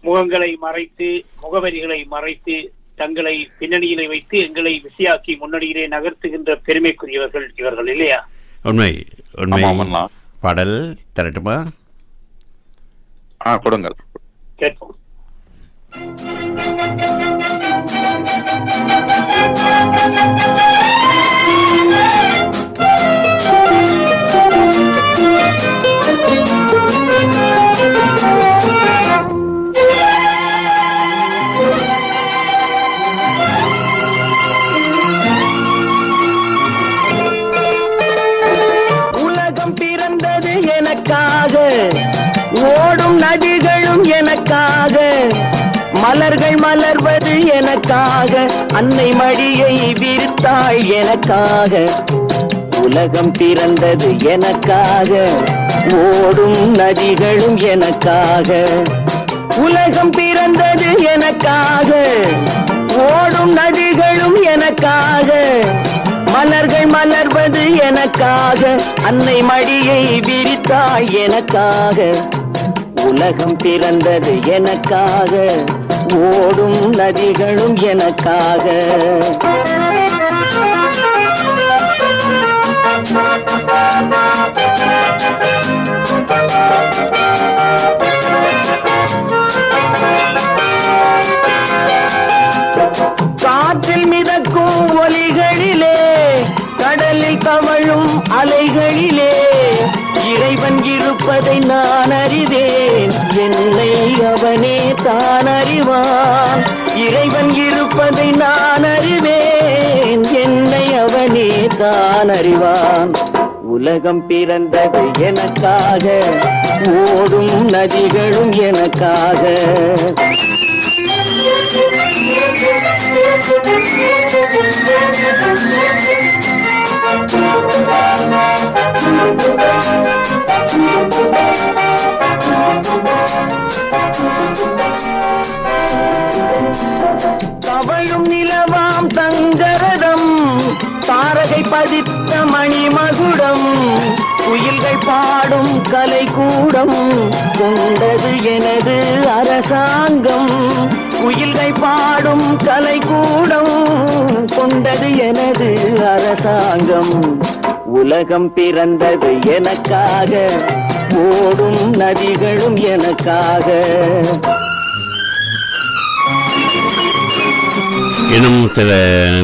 முகங்களை மறைத்து, முகவரிகளை மறைத்து, தங்களை பின்னணியிலே வைத்து எங்களை விசையாக்கி முன்னணியிலே நகர்த்துகின்ற பெருமைக்குரியவர்கள் இவர்கள் இல்லையா? உண்மை உண்மை. பாடல் தரட்டுமா? கொடுங்கள், கேட்போம். உலகம் பிறந்தது எனக்காக, ஓடும் நதிகளும் எனக்காக, மலர்கள் மலர்வது எனக்காக, அன்னை மடியை விரித்தாள் எனக்காக. உலகம் பிறந்தது எனக்காக, ஓடும் நதிகளும் எனக்காக. உலகம் பிறந்தது எனக்காக, ஓடும் நதிகளும் எனக்காக, மலர்கள் மலர்வது எனக்காக, அன்னை மடியை விரித்தாள் எனக்காக. உலகம் பிறந்தது எனக்காக, ஓடும் நதிகளும் எனக்காக. காற்றில் மிதக்கும் ஒலிகளிலே, கடலில் தவழும் அலைகளிலே, இறைவன் இருப்பதை நான் அறிவேன், என்னை அவனே தான் அறிவான். இறைவன் இருப்பதை நான் அறிவேன், என்னை அவனே தான் அறிவான். உலகம் பிறந்தது எனக்காக, ஓடும் நதிகளும் எனக்காக. தவழும் நிலவாம் தங்கரதம், தாரகை பதித்த மணிமகுடம், குயில்கள் பாடும் கலை கூடம், கொண்டது எனது அரசாங்கம். குயில்கள் பாடும் கலை கூடம், கொண்டது எனது அரசாங்கம். உலகம் பிறந்தது எனக்காக, ஓடும் நதிகளும் எனக்காக. இன்னும் சில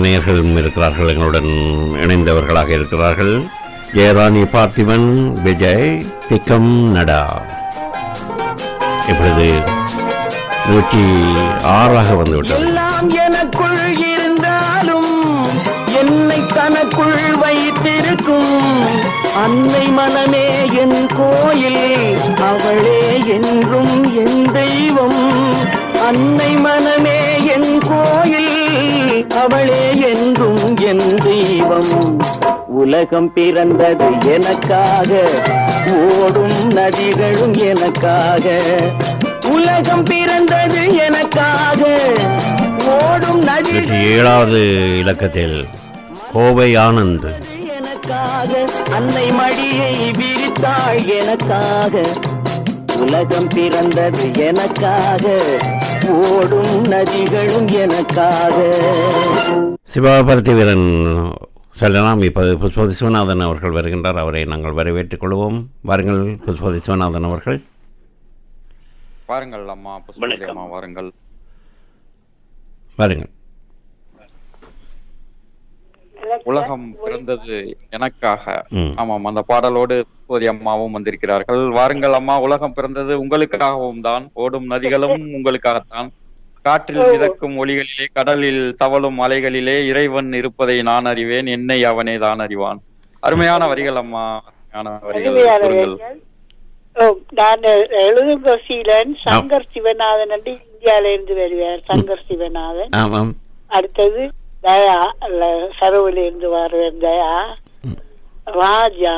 நேயர்களும் இருக்கிறார்கள், எங்களுடன் இணைந்தவர்களாக இருக்கிறார்கள். ஜெயராணி பார்த்திபன், விஜய், திக்கம் நடா. இப்பொழுது 106 வந்துவிட்டது. எல்லாம் எனக்குள் இருந்தாலும் என்னை தனக்குள் வைத்திருக்கும் அன்னை மனமே என் கோயில், அவளே என்றும் என் தெய்வம். அன்னை மனமே என் கோயில், அவளே என்றும் என் தெய்வம். உலகம் பிறந்தது எனக்காக, ஓடும் நதிகளும் எனக்காக. உலகம் பிறந்தது எனக்காக, ஓடும் நதிகள் 7வது இலக்கத்தில் கோவை ஆனந்த். எனக்காக அன்னை மடியை விரித்தாள் எனக்காக. உலகம் பிறந்தது எனக்காக, ஓடும் நதிகளும் எனக்காக. சிவபாரதி வீரன் சொல்லலாம். இப்போது புஷ்பவதி சிவநாதன் அவர்கள் வருகின்றார். அவரை நாங்கள் வரவேற்றுக் கொள்வோம். வாருங்கள் புஷ்பவதி சிவநாதன் அவர்கள். வாருங்கள் அம்மா புஷ்பவதி அம்மா, வாருங்கள் வாருங்கள். உலகம் பிறந்தது எனக்காக. ஆமாம், அந்த பாடலோடு புஷ்பவதி அம்மாவும் வந்திருக்கிறார்கள். வாருங்கள் அம்மா, உலகம் பிறந்தது உங்களுக்காகவும் தான், ஓடும் நதிகளும் உங்களுக்காகத்தான், காற்றில் மிதக்கும் ஒளிகளிலே, கடலில் தவழும் அலைகளிலே இறைவன் இருப்பதை நான் அறிவேன், என்னை அவனே தான் அறிவான். அருமையான வரிகள் அம்மா, அருமையான வரிகள். நான் எழுதும் சீலன் சங்கர் சிவநாதன் என்று இந்தியால இருந்து வருவார். சங்கர் சிவநாதன். அடுத்தது தயா, சரவுல இருந்து வருவார் தயா. ராஜா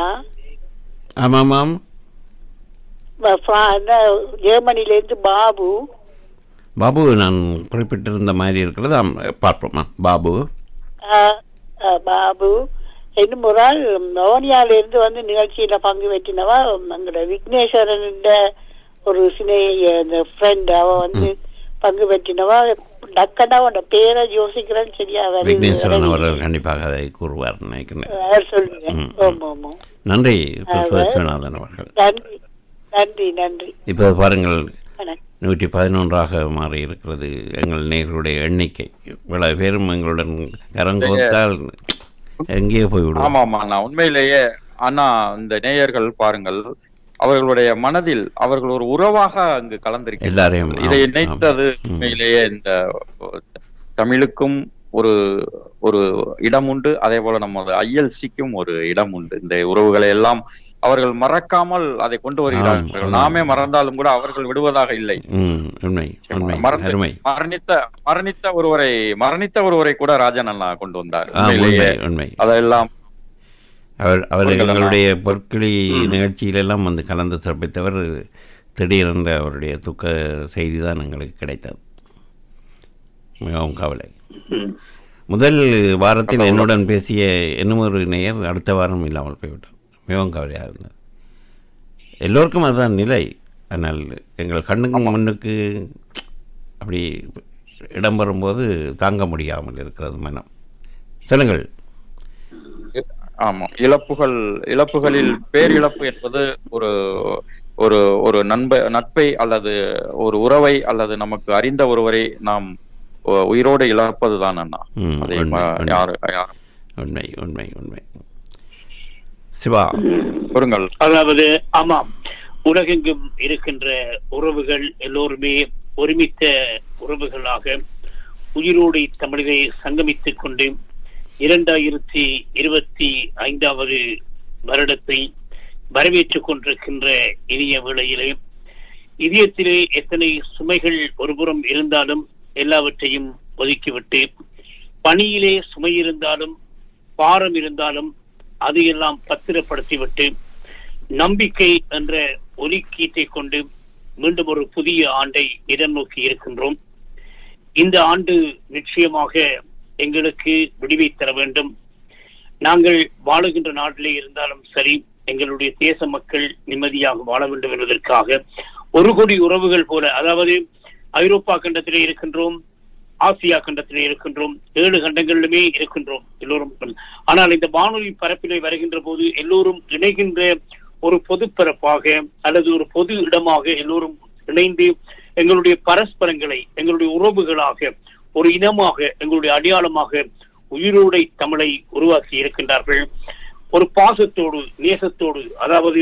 ஜெர்மனில இருந்து பாபு. பாபு நான் குறிப்பிட்டிருந்த மாதிரி இருக்கிறது, பார்ப்போமா? பாபு பாபு இன்னும் ஒரு ஆள் மோனியால இருந்து வந்து நிகழ்ச்சியில பங்கு பெற்றினவா எங்களோட விக்னேஸ்வரன் ஒரு ஃப்ரெண்ட், அவ வந்து பங்கு பெற்றினவா. டக்கடா உன்னோட பேரை யோசிக்கிறேன்னு சரியா விக்னேஸ்வரன் அவர்கள் கண்டிப்பாக அதை கூறுவார் நினைக்கிறேன். சொல்லுங்க. நன்றி விஸ்வநாதன் அவர்கள். நன்றி நன்றி நன்றி. இப்போ பாருங்கள், 111 மாறி இருக்கிறது எங்கள் நேயர்களுடைய எண்ணிக்கை. இவ்வளவு பேரும் எங்களுடன் கரங்கோத்தால் எங்கே போய்விடும். ஆமா ஆமா, நான் உண்மையிலேயே அண்ணா, இந்த நேயர்கள் பாருங்கள், அவர்களுடைய மனதில் அவர்கள் ஒரு உறவாக அங்கு கலந்திருக்கிறார்கள். இதை நினைத்தது உண்மையிலேயே இந்த தமிழுக்கும் ஒரு ஒரு இடம் உண்டு, அதே போல நம்ம ILCக்கும் ஒரு இடம் உண்டு. இந்த உறவுகளை எல்லாம் அவர்கள் மறக்காமல் அதை கொண்டு வருகிறார்கள். நாமே மறந்தாலும் கூட அவர்கள் விடுவதாக இல்லை. மரணித்த ஒருவரை கூட ராஜன் அண்ணா கொண்டு வந்தார். அதெல்லாம் அவர் எங்களுடைய பொற்களி நிகழ்ச்சியிலெல்லாம் வந்து கலந்து சிறப்பித்தவர். திடீரென்ற அவருடைய துக்க செய்தி தான் எங்களுக்கு கிடைத்தது. மிகவும் கவலை. முதல் வாரத்தில் என்னுடன் பேசிய இன்னும் ஒரு நேயர் அடுத்த வாரம் இல்லாமல் போய்விட்டார். மிகவும் கவலையாக இருந்தது. எல்லோருக்கும் அதுதான் நிலை. ஆனால் எங்கள் கண்ணுக்கு முன்னுக்கு அப்படி இடம் வரும்போது தாங்க முடியாமல் இருக்கிறது மனம். சொல்லுங்கள். ஆமாம், இழப்புகளில் பேரிழப்பு என்பது ஒரு ஒரு ஒரு நட்பை அல்லது ஒரு உறவை அல்லது நமக்கு அறிந்த ஒருவரை நாம் உயிரோடு இழப்பதுதான் அண்ணா. உண்மை உண்மை உண்மை. சிவா பொருங்கள். அதாவது ஆமாம், உலகெங்கும் இருக்கின்ற உறவுகள் எல்லோருமே ஒருமித்த உறவுகளாக உயிரோடு தமிழரை சங்கமித்துக் கொண்டு 2025 வருடத்தை வரவேற்றுக் கொண்டிருக்கின்ற இனிய வேளையிலே இதயத்திலே எத்தனை சுமைகள் ஒருபுறம் இருந்தாலும் எல்லாவற்றையும் ஒதுக்கிவிட்டு, பணியிலே சுமை இருந்தாலும் பாரம் இருந்தாலும் அதையெல்லாம் பத்திரப்படுத்திவிட்டு, நம்பிக்கை என்ற ஒலிக்கீட்டை கொண்டு மீண்டும் ஒரு புதிய ஆண்டை எதிர்நோக்கி இருக்கின்றோம். இந்த ஆண்டு நிச்சயமாக எங்களுக்கு விடிவை தர வேண்டும். நாங்கள் வாழுகின்ற நாட்டிலே இருந்தாலும் சரி, எங்களுடைய தேச மக்கள் நிம்மதியாக வாழ வேண்டும் என்பதற்காக 1 கோடி உறவுகள் போல, அதாவது ஐரோப்பா கண்டத்திலே இருக்கின்றோம், ஆசியா கண்டத்திலே இருக்கின்றோம், 7 கண்டங்களிலுமே இருக்கின்றோம் எல்லோரும். ஆனால் இந்த வானொலி பரப்பிலே வருகின்ற போது எல்லோரும் இணைகின்ற ஒரு பொதுப்பரப்பாக அல்லது ஒரு பொது இடமாக எல்லோரும் இணைந்து எங்களுடைய பரஸ்பரங்களை, எங்களுடைய உறவுகளாக, ஒரு இனமாக, எங்களுடைய அடையாளமாக உயிரோடை தமிழை உருவாக்கி இருக்கின்றார்கள். ஒரு பாசத்தோடு, நேசத்தோடு, அதாவது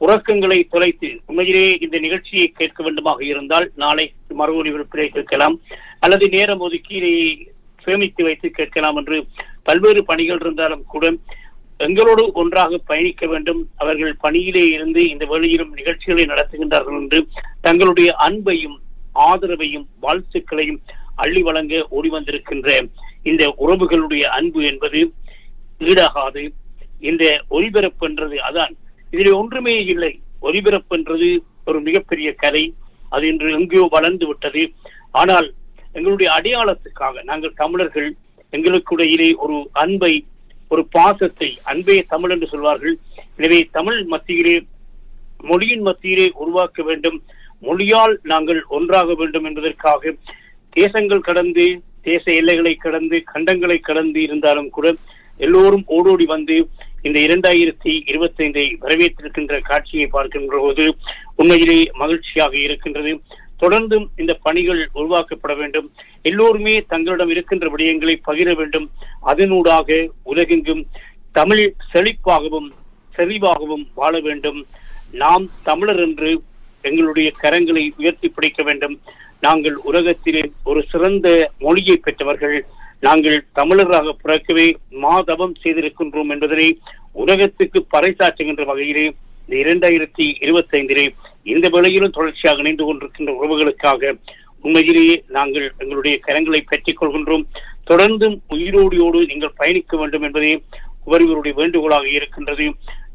உறக்கங்களை தொலைத்து உண்மையிலே இந்த நிகழ்ச்சியை கேட்க வேண்டுமாக இருந்தால் நாளை மறு ஒலிபரப்பிலே கேட்கலாம், அல்லது நேரம் ஒதுக்கி சேமித்து வைத்து கேட்கலாம் என்று பல்வேறு பணிகள் இருந்தாலும் கூட எங்களோடு ஒன்றாக பயணிக்க வேண்டும். அவர்கள் பணியிலே இருந்து இந்த வேளையிலும் நிகழ்ச்சிகளை நடத்துகின்றார்கள் என்று தங்களுடைய அன்பையும் ஆதரவையும் வாழ்த்துக்களையும் அள்ளி வழங்க ஓடி வந்திருக்கின்ற இந்த உறவுகளுடைய அன்பு என்பது ஈடாகாது. இந்த ஒலிபரப்பு என்றது அதான், இதில் ஒன்றுமே இல்லை. ஒலிபரப்பு என்றது ஒரு மிகப்பெரிய கலை, அது இன்று எங்கேயோ வளர்ந்து விட்டது. ஆனால் எங்களுடைய அடையாளத்துக்காக நாங்கள் தமிழர்கள் எங்களுக்கிடையிலே ஒரு அன்பை, ஒரு பாசத்தை, அன்பே தமிழ் என்று சொல்வார்கள். எனவே தமிழ் மத்தியிலே, மொழியின் மத்தியிலே உருவாக்க வேண்டும், மொழியால் நாங்கள் ஒன்றாக வேண்டும் என்பதற்காக தேசங்கள் கடந்து, தேச எல்லைகளை கடந்து, கண்டங்களை கடந்து இருந்தாலும் கூட எல்லோரும் ஓடோடி வந்து இந்த 2025 வரவேற்றிருக்கின்ற காட்சியை பார்க்கின்ற போது உண்மையிலே மகிழ்ச்சியாக இருக்கின்றது. தொடர்ந்தும் இந்த பணிகள் உருவாக்கப்பட வேண்டும். எல்லோருமே தங்களிடம் இருக்கின்ற விடயங்களை பகிர வேண்டும். அதனூடாக உலகெங்கும் தமிழ் செழிப்பாகவும் செறிவாகவும் வாழ வேண்டும். நாம் தமிழர் என்று எங்களுடைய கரங்களை உயர்த்தி பிடிக்க வேண்டும். நாங்கள் உலகத்திலே ஒரு சிறந்த மொழியை பெற்றவர்கள், நாங்கள் தமிழராக பிறக்கவே மாதவம் செய்திருக்கின்றோம் என்பதனை உலகத்துக்கு பறைசாற்றுகின்ற வகையிலே இந்த 2025 இந்த வேளையிலும் தொடர்ச்சியாக இணைந்து கொண்டிருக்கின்ற உறவுகளுக்காக உண்மையிலேயே நாங்கள் எங்களுடைய கரங்களை பெற்றுக் கொள்கின்றோம். தொடர்ந்தும் உயிரோடியோடு நீங்கள் பயணிக்க வேண்டும் என்பதே ஒவ்வொருவருடைய வேண்டுகோளாக இருக்கின்றது.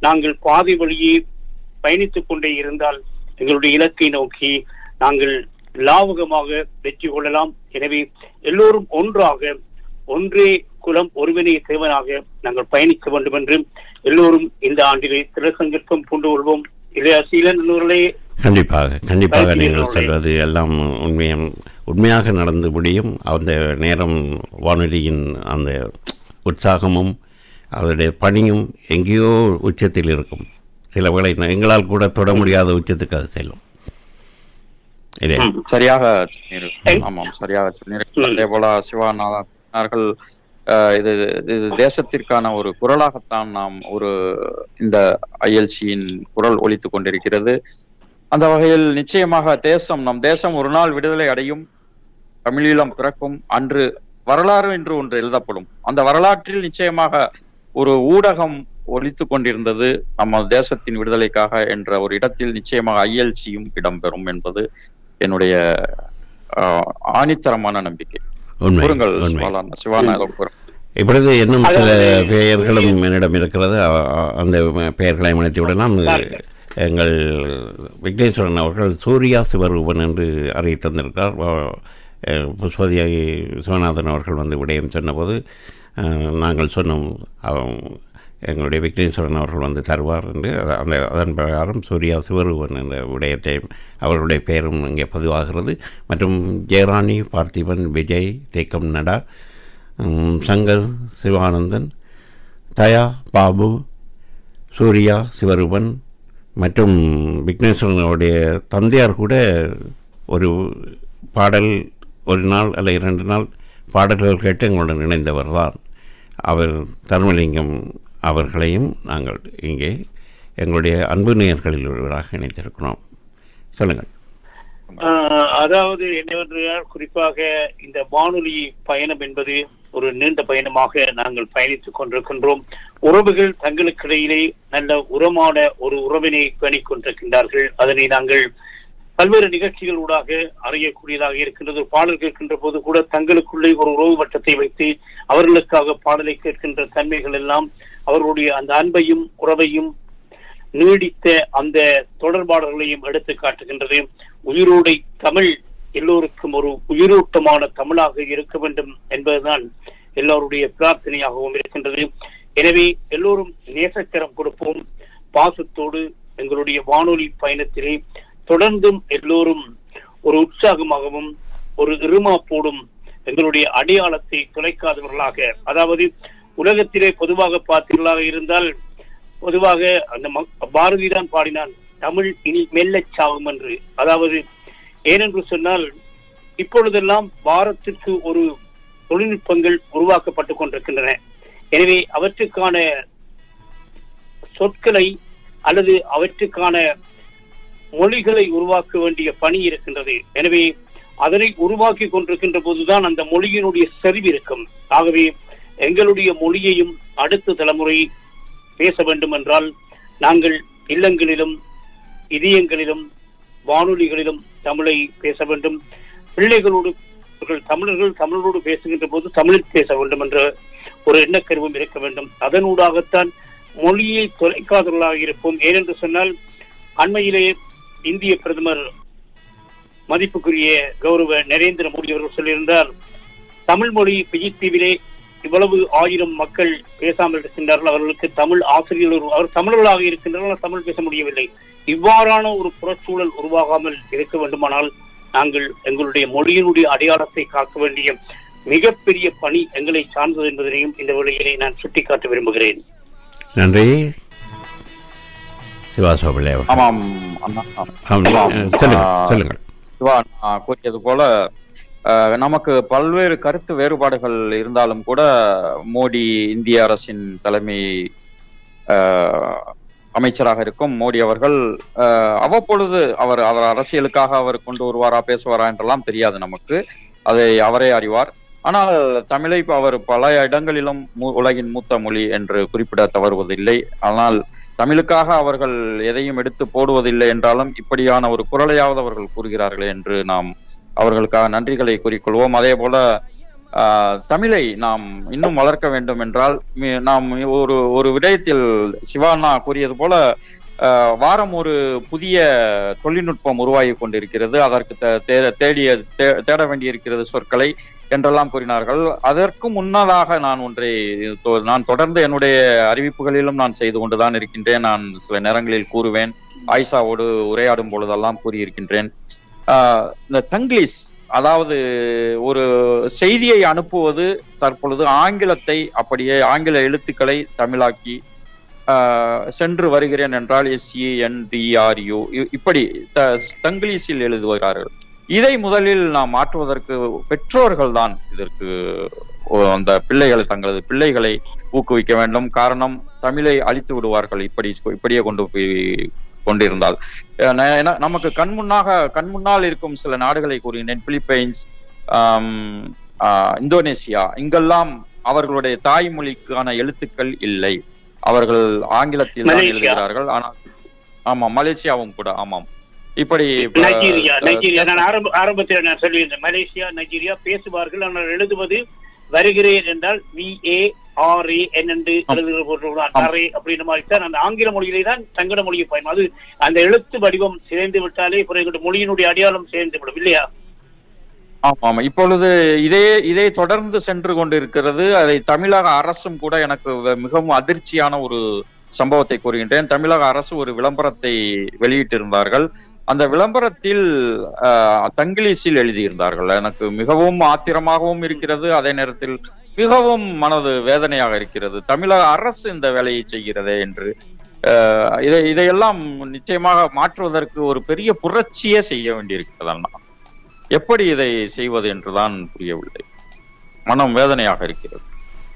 நாங்கள் பாதை வழியே பயணித்துக் கொண்டே இருந்தால் எங்களுடைய இலக்கை நோக்கி நாங்கள் லாவகமாக வெற்றி கொள்ளலாம். எனவே எல்லோரும் ஒன்றாக, ஒன்றே குலம் ஒருவனே தேவனாக நாங்கள் பயணிக்க வேண்டும் என்று எல்லோரும் இந்த ஆண்டிலே திரசங்கற்பம் பூண்டு கொள்வோம். கண்டிப்பாக நீங்கள் சொல்வது எல்லாம் உண்மையாக நடந்து முடியும். அந்த நேரம் வானொலியின் அந்த உற்சாகமும் அதனுடைய பணியும் எங்கேயோ உச்சத்தில் இருக்கும். சில வேளை எங்களால் கூட தொட முடியாத உச்சத்துக்கு அது செல்லும். சரியாக சொன்னீர்கள். அதே போல சிவானந்தர்கள் இது தேசத்திற்கான ஒரு குரலாகத்தான் நாம் இந்த ILCயின் குரல் ஒலித்துக் கொண்டிருக்கிறது. அந்த வகையில் நிச்சயமாக நம் தேசம் ஒரு நாள் விடுதலை அடையும், தமிழீழம் பிறக்கும், அன்று வரலாறு என்று ஒன்று எழுதப்படும். அந்த வரலாற்றில் நிச்சயமாக ஒரு ஊடகம் ஒலித்துக் கொண்டிருந்தது நம்ம தேசத்தின் விடுதலைக்காக என்ற ஒரு இடத்தில் நிச்சயமாக ILCயும் இடம்பெறும் என்பது என்னுடைய ஆணித்தரமான நம்பிக்கை. இப்பொழுது இன்னும் சில பெயர்களும் என்னிடம் இருக்கிறது. அந்த பெயர்களை இணைத்துவிடலாம். எங்கள் விக்னேஸ்வரன் அவர்கள் சூர்யா சிவரூபன் என்று அறிவித்திருந்திருக்கிறார். புஷ்பதி சிவநாதன் அவர்கள் வந்து விடயம் சொன்னபோது நாங்கள் சொன்னோம், எங்களுடைய விக்னேஸ்வரன் அவர்கள் வந்து தருவார் என்று. அதன் பிரகாரம் சூர்யா சிவரூபன் என்ற விடயத்தையும் அவர்களுடைய பெயரும் இங்கே பதிவாகிறது. மற்றும் ஜெயராணி, பார்த்திபன், விஜய், தேக்கம் நடா, சங்கர், சிவானந்தன், தயா, பாபு, சூர்யா சிவரூபன் மற்றும் விக்னேஸ்வரனுடைய தந்தையார் கூட ஒரு பாடல், ஒரு நாள் அல்ல 2 நாள் பாடல்கள் கேட்டு எங்களுடன் இணைந்தவர் தான். அவர் தர்மலிங்கம் அவர்களையும் நாங்கள் இங்கே எங்களுடைய அன்பு நேயர்களில் ஒருவராக இணைத்திருக்கிறோம். சொல்லுங்கள். அதாவது என்னவென்றால், குறிப்பாக இந்த வானொலி பயணம் என்பது ஒரு நீண்ட பயணமாக நாங்கள் பயணித்துக் கொண்டிருக்கின்றோம். உறவுகள் தங்களுக்கிடையிலே நல்ல உரமான ஒரு உறவினை பேணிக் கொண்டிருக்கின்றார்கள். அதனை நாங்கள் பல்வேறு நிகழ்ச்சிகள் ஊடாக அறியக்கூடியதாக இருக்கின்றது. பாடல் கேட்கின்ற போது கூட தங்களுக்குள்ளே ஒரு உறவு வட்டத்தை வைத்து அவர்களுக்காக பாடலை கேட்கின்ற தன்மைகள் எல்லாம் அவர்களுடைய அந்த அன்பையும் உறவையும் நீடித்த அந்த தொடர்பாடல்களையும் எடுத்து காட்டுகின்றது. உயிரோடை தமிழ் எல்லோருக்கும் ஒரு உயிரோட்டமான தமிழாக இருக்க வேண்டும் என்பதுதான் எல்லோருடைய பிரார்த்தனையாகவும் இருக்கின்றது. எனவே எல்லோரும் நேசக்கரம் கொடுப்போம். பாசத்தோடு எங்களுடைய வானொலி பயணத்திலே தொடர்ந்தும் எல்லோரும் ஒரு உற்சாகமாகவும் ஒரு இருமாப்போடும் எங்களுடைய அடையாளத்தை தொலைக்காதவர்களாக, அதாவது உலகத்திலே பொதுவாக பார்த்தீர்களாக இருந்தால் பொதுவாக அந்த பாரதி தான் பாடினான், தமிழ் இனி மெல்லச் சாகும் என்று. அதாவது ஏனென்று சொன்னால் இப்பொழுதெல்லாம் பாரத்திற்கு ஒரு தொழில்நுட்பங்கள் உருவாக்கப்பட்டுக் கொண்டிருக்கின்றன. எனவே அவற்றுக்கான சொற்களை அல்லது அவற்றுக்கான மொழிகளை உருவாக்க வேண்டிய பணி இருக்கின்றது. எனவே அதனை உருவாக்கி கொண்டிருக்கின்ற போதுதான் அந்த மொழியினுடைய செறிவு இருக்கும். ஆகவே எங்களுடைய மொழியையும் அடுத்த தலைமுறை பேச வேண்டும் என்றால் நாங்கள் இல்லங்களிலும் இதயங்களிலும் வானொலிகளிலும் தமிழை பேச வேண்டும். பிள்ளைகளோடு தமிழரோடு பேசுகின்ற போது தமிழில் பேச வேண்டும் என்ற ஒரு எண்ணக்கருவும் இருக்க வேண்டும். அதனூடாகத்தான் மொழியை தொலைக்காதவர்களாக இருப்போம். ஏனென்று சொன்னால் அண்மையிலே இந்திய பிரதமர் மதிப்புக்குரிய கௌரவ நரேந்திர மோடி அவர்கள் சொல்லியிருந்தார், தமிழ் மொழி பிஜித்தீவிலே இவ்வளவு 1000 மக்கள் பேசாமல் இருக்கின்றார்கள், அவர்களுக்கு தமிழ் ஆசிரியர்கள், அவர் தமிழர்களாக இருக்கின்றார்கள், தமிழ் பேச முடியவில்லை. இவ்வாறான ஒரு புறச்சூழல் உருவாகாமல் இருக்க வேண்டுமானால் நாங்கள் எங்களுடைய மொழியினுடைய அடையாளத்தை காக்க வேண்டிய மிகப்பெரிய பணி எங்களை சார்ந்தது என்பதனையும் இந்த வேளையிலே நான் சுட்டிக்காட்ட விரும்புகிறேன். நன்றி. சிவா சோபலே. ஆமாம், சொல்லுங்கள். சிவா கூறியது போல நமக்கு பல்வேறு கருத்து வேறுபாடுகள் இருந்தாலும் கூட மோடி இந்திய அரசின் தலைமை அமைச்சராக இருக்கும் மோடி அவர்கள் அவ்வப்பொழுது அவர் அரசியலுக்காக அவர் கொண்டு வருவாரா பேசுவாரா என்றெல்லாம் தெரியாது நமக்கு, அதை அவரே அறிவார். ஆனால் தமிழை அவர் பல இடங்களிலும் உலகின் மூத்த மொழி என்று குறிப்பிட தவறுவதில்லை. ஆனால் தமிழுக்காக அவர்கள் எதையும் எடுத்து போடுவதில்லை என்றாலும் இப்படியான ஒரு குரலையாவது அவர்கள் கூறுகிறார்களே என்று நாம் அவர்களுக்காக நன்றிகளை கூறிக்கொள்வோம். அதே போல தமிழை நாம் இன்னும் வளர்க்க வேண்டும் என்றால் நாம் ஒரு விடயத்தில் சிவானா கூறியது போல வாரம் ஒரு புதிய தொழில்நுட்பம் உருவாகி கொண்டிருக்கிறது, அதற்கு தேட வேண்டியிருக்கிறது சொற்களை என்றெல்லாம் கூறினார்கள். அதற்கு முன்னதாக நான் தொடர்ந்து என்னுடைய அறிவிப்புகளிலும் நான் செய்து கொண்டுதான் இருக்கின்றேன். நான் சில நேரங்களில் கூறுவேன், ஆயிஷாவோடு உரையாடும் பொழுதெல்லாம் கூறியிருக்கின்றேன். இந்த தங்கிலீஷ், அதாவது ஒரு செய்தியை அனுப்புவது தற்பொழுது ஆங்கிலத்தை அப்படியே ஆங்கில எழுத்துக்களை தமிழாக்கி சென்று வருகிறேன் என்றால் SENDRU இப்படி தங்கிலீஷில் எழுதுகிறார்கள். இதை முதலில் நாம் மாற்றுவதற்கு பெற்றோர்கள் தான் இதற்கு அந்த தங்களது பிள்ளைகளை ஊக்குவிக்க வேண்டும். காரணம், தமிழை அழித்து விடுவார்கள் இப்படியே கொண்டிருந்தால். நமக்கு கண்முன்னால் இருக்கும் சில நாடுகளை கூறினேன், பிலிப்பைன்ஸ், இந்தோனேசியா, இங்கெல்லாம் அவர்களுடைய தாய்மொழிக்கான எழுத்துக்கள் இல்லை, அவர்கள் ஆங்கிலத்தில் தான் எழுதுகிறார்கள். ஆனால் ஆமாம், மலேசியாவும் கூட. ஆமாம், இப்படி நைஜீரியா நான் ஆரம்பத்தில் நான் சொல்லியிருந்தேன், மலேசியா நைஜீரியா பேசுவார்கள், ஆனால் எழுதுவது வருகிறேன் என்றால் VARAN என்று எழுதுகிற அப்படின்ற மாதிரி தான் அந்த ஆங்கில மொழியிலே தான் சங்கட மொழியை பயன். அது அந்த எழுத்து வடிவம் சிதைந்து விட்டாலே மொழியினுடைய அடையாளம் சிதைந்து விடும் இல்லையா? ஆமாம், இப்பொழுது இதே தொடர்ந்து சென்று கொண்டிருக்கிறது. அதை தமிழக அரசும் கூட எனக்கு மிகவும் அதிர்ச்சியான ஒரு சம்பவத்தை கூறுகின்றேன். தமிழக அரசு ஒரு விளம்பரத்தை வெளியிட்டிருந்தார்கள். அந்த விளம்பரத்தில் தங்கிலீஷில் எழுதியிருந்தார்கள். எனக்கு மிகவும் ஆத்திரமாகவும் இருக்கிறது, அதே நேரத்தில் மிகவும் மனது வேதனையாக இருக்கிறது. தமிழக அரசு இந்த வேலையை செய்கிறதே என்று. இதையெல்லாம் நிச்சயமாக மாற்றுவதற்கு ஒரு பெரிய புரட்சியே செய்ய வேண்டியிருக்கிறதா? எப்படி இதை செய்வது என்றுதான் புரியவில்லை. மனம் வேதனையாக இருக்கிறது.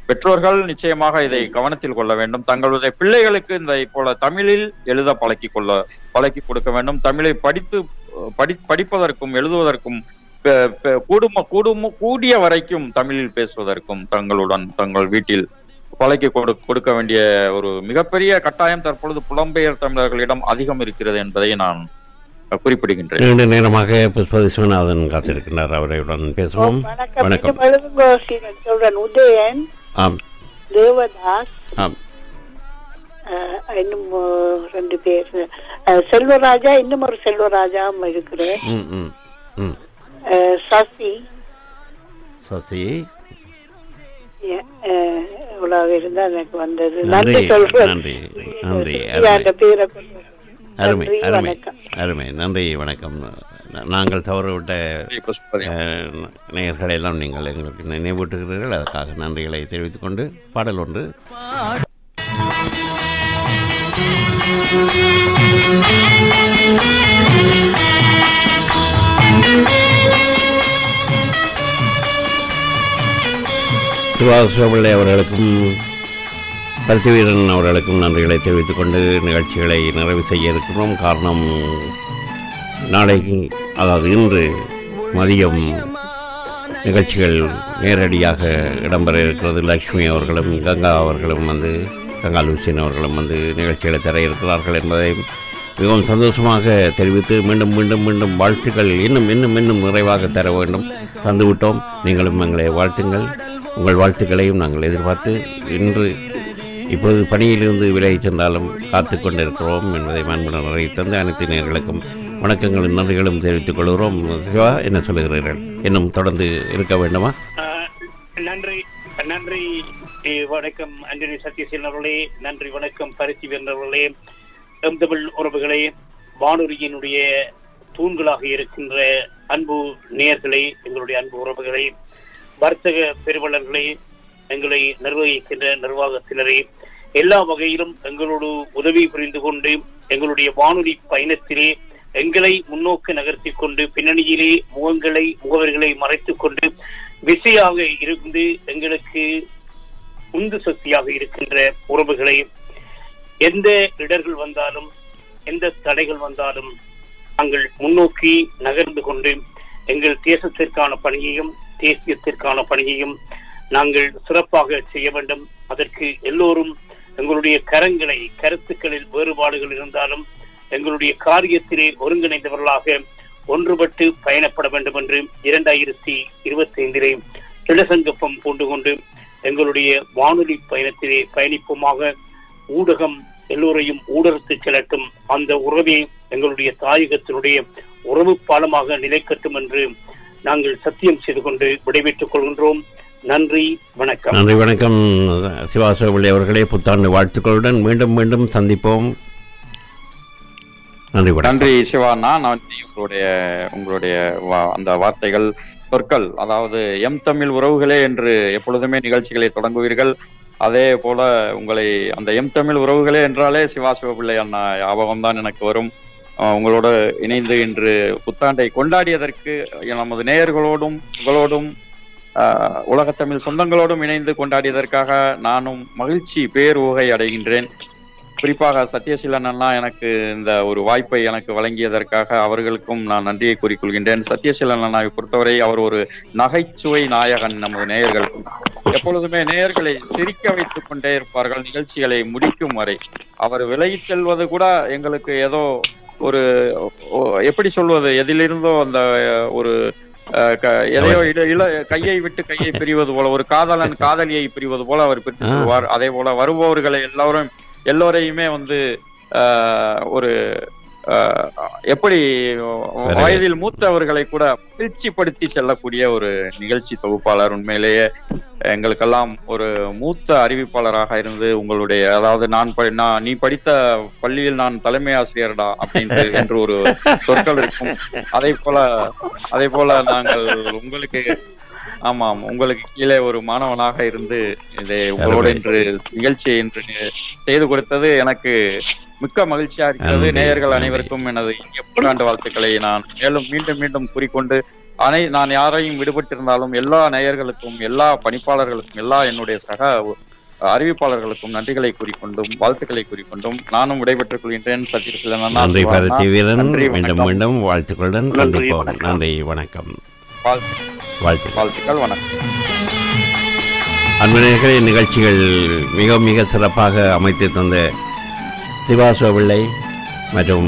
பெற்றோர்கள் நிச்சயமாக இதை கவனத்தில் கொள்ள வேண்டும். தங்களுடைய பிள்ளைகளுக்கு இந்த போல தமிழில் எழுத பழக்கி கொடுக்க வேண்டும். தமிழை படிப்பதற்கும் எழுதுவதற்கும் கூடிய வரைக்கும் தமிழில் பேசுவதற்கும் தங்கள் வீட்டில் பழக்கி கொடுக்க வேண்டிய ஒரு மிகப்பெரிய கட்டாயம் தற்பொழுது புலம்பெயர் தமிழர்களிடம் அதிகம் இருக்கிறது என்பதை நான் குறிப்பிடுகின்றேன். நீண்ட நேரமாக புஷ்பதி சிவநாதன் காத்திருக்கிறார், அவருடன் பேசுவோம். வணக்கம். உதயன், தேவதாஸ், இன்னும் 2 பேர், செல்வராஜா, இன்னும் ஒரு செல்வராஜா இருக்கிறேன், சசி இவ்வளவு இருந்தா எனக்கு வந்தது. நன்றி சொல்றேன். அருமை அருமை அருமை. நன்றி, வணக்கம். நாங்கள் தவறவிட்ட நேயர்களை எல்லாம் நீங்கள் எங்களுக்கு நினைவூட்டுகிறீர்கள். அதற்காக நன்றிகளை தெரிவித்துக் கொண்டு பாடல் ஒன்று. சிவாசுவபிள்ளை அவர்களுக்கும் பருத்திவீரன் அவர்களுக்கும் நன்றிகளை தெரிவித்துக் கொண்டு நிகழ்ச்சிகளை நிறைவு செய்ய இருக்கிறோம். காரணம், நாளைக்கு, அதாவது இன்று மதியம் நிகழ்ச்சிகள் நேரடியாக இடம்பெற இருக்கிறது. லக்ஷ்மி அவர்களும் கங்கா அவர்களும் கங்கா லூசின் அவர்களும் நிகழ்ச்சிகளை தர இருக்கிறார்கள் என்பதை மிகவும் சந்தோஷமாக தெரிவித்து மீண்டும் மீண்டும் மீண்டும் வாழ்த்துக்கள் இன்னும் இன்னும் இன்னும் நிறைவாக தர வேண்டும். தந்துவிட்டோம். நீங்களும் எங்களை வாழ்த்துங்கள். உங்கள் வாழ்த்துக்களையும் நாங்கள் எதிர்பார்த்து இப்போது பணியிலிருந்து விலகி சென்றாலும் காத்து கொண்டிருக்கிறோம் என்பதை மாண்புடன் அறிவித்தந்து அனைத்து நேயர்களுக்கும் வணக்கங்களும் நன்றிகளும் தெரிவித்துக் கொள்கிறோம். சிவா, என்ன சொல்லுகிறீர்கள்? இன்னும் தொடர்ந்து இருக்க வேண்டுமா? நன்றி நன்றி. வணக்கம் ஆண்டனி சத்யசீலன் அவர்களே. நன்றி, வணக்கம் பரிசிவன் அவர்களே. தமிழ் உறவுகளே, வானொலியினுடைய தூண்களாக இருக்கின்ற அன்பு நேயர்களே, எங்களுடைய அன்பு உறவுகளே, வர்த்தக பெருவளர்களே, எங்களை நிர்வகிக்கின்ற நிர்வாகத்தினரே, எல்லா வகையிலும் எங்களோடு உதவி புரிந்து கொண்டு எங்களுடைய வானொலி பயணத்திலே எங்களை முன்னோக்கு நகர்த்தி கொண்டு பின்னணியிலே முகவர்களை மறைத்துக் கொண்டு விசையாக இருந்து எங்களுக்கு உந்து சக்தியாக இருக்கின்ற உறவுகளை, எந்த இடர்கள் வந்தாலும் எந்த தடைகள் வந்தாலும் நாங்கள் முன்னோக்கி நகர்ந்து கொண்டு எங்கள் தேசத்திற்கான பணியையும் தேசியத்திற்கான பணியையும் நாங்கள் சிறப்பாக செய்ய வேண்டும். அதற்கு எல்லோரும் எங்களுடைய கருத்துக்களில் வேறுபாடுகள் இருந்தாலும் எங்களுடைய காரியத்திலே ஒருங்கிணைந்தவர்களாக ஒன்றுபட்டு பயணப்பட வேண்டும் என்று 2025 திடசங்கப்பம் பூண்டு கொண்டு எங்களுடைய வானொலி பயணத்திலே பயணிப்போமாக. ஊடகம் எல்லோரையும் ஊடகத்து செல்லட்டும். அந்த உறவே எங்களுடைய தாயகத்தினுடைய உறவு பாலமாக நிலைக்கட்டும் என்று நாங்கள் சத்தியம் செய்து கொண்டு விடைபெற்றுக் கொள்கின்றோம். நன்றி, வணக்கம். நன்றி, வணக்கம். சிவாசுவபிள்ளை அவர்களே, புத்தாண்டு வாழ்த்துக்களுடன் மீண்டும் மீண்டும் சந்திப்போம். நன்றி, நன்றி சிவானா. நன்றி. உங்களுடைய அந்த வார்த்தைகள், சொற்கள், அதாவது எம் தமிழ் உறவுகளே என்று எப்பொழுதுமே நிகழ்ச்சிகளை தொடங்குவீர்கள். அதே போல உங்களை அந்த எம் தமிழ் உறவுகளே என்றாலே சிவாசிவபிள்ளை அண்ணா ஞாபகம் தான் எனக்கு வரும். உங்களோட இணைந்து இன்று புத்தாண்டை கொண்டாடியதற்கு நமது நேயர்களோடும் உங்களோடும் உலகத்தமிழ் சொந்தங்களோடும் இணைந்து கொண்டாடியதற்காக நானும் மகிழ்ச்சி பேருவகை அடைகின்றேன். குறிப்பாக சத்யசீலன் அண்ணா எனக்கு இந்த ஒரு வாய்ப்பை எனக்கு வழங்கியதற்காக அவர்களுக்கும் நான் நன்றியை கூறிக்கொள்கின்றேன். சத்யசீலன் அண்ணாவை பொறுத்தவரை அவர் ஒரு நகைச்சுவை நாயகன். நமது நேயர்கள் எப்பொழுதுமே நேயர்களை சிரிக்க வைத்துக் கொண்டே இருப்பார்கள் நிகழ்ச்சிகளை முடிக்கும் வரை. அவர் விலகிச் செல்வது கூட எங்களுக்கு ஏதோ ஒரு, எப்படி சொல்வது, எதிலிருந்தோ அந்த ஒரு எதையோ கையை விட்டு கையை பிரிவது போல, ஒரு காதலன் காதலியை பிரிவது போல அவர் பிரித்து சொல்வார். அதே போல வருபவர்களை எல்லோரையுமே ஒரு எப்படி வயதில் மூத்தவர்களை கூட மகிழ்ச்சிப்படுத்தி செல்லக்கூடிய ஒரு நிகழ்ச்சி தொகுப்பாளர். உண்மையிலேயே எங்களுக்கெல்லாம் ஒரு மூத்த அறிவிப்பாளராக இருந்து உங்களுடைய, அதாவது நீ படித்த பள்ளியில் நான் தலைமை ஆசிரியர்டா அப்படின்ட்டு என்று ஒரு சொற்கள் இருக்கும். அதே போல நாங்கள் உங்களுக்கு கீழே ஒரு மாணவனாக இருந்து இதை உங்களோட இன்று நிகழ்ச்சியை இன்று செய்து கொடுத்தது எனக்கு மிக்க மகிழ்ச்சியா இருக்கிறது. நேயர்கள் அனைவருக்கும் எனது இனிய புத்தாண்டு வாழ்த்துக்களை நான் மேலும் மீண்டும் மீண்டும் கூறிக்கொண்டு, நான் யாரையும் விடுபட்டிருந்தாலும் எல்லா நேயர்களுக்கும், எல்லா பணிப்பாளர்களுக்கும், எல்லா என்னுடைய சக அறிவிப்பாளர்களுக்கும் நன்றிகளை கூறிக்கொண்டும் வாழ்த்துக்களை கூறிக்கொண்டும் நானும் விடைபெற்றுக் கொள்கின்றேன். சத்யசீலன் அண்ணா, மீண்டும் வாழ்த்துக்களுடன் நன்றி, வணக்கம். வாழ்த்துக்கள், வணக்கம். அன்பர்களே, நிகழ்ச்சிகள் மிக மிக சிறப்பாக அமைத்து தந்த சிவாசுவபிள்ளை மற்றும்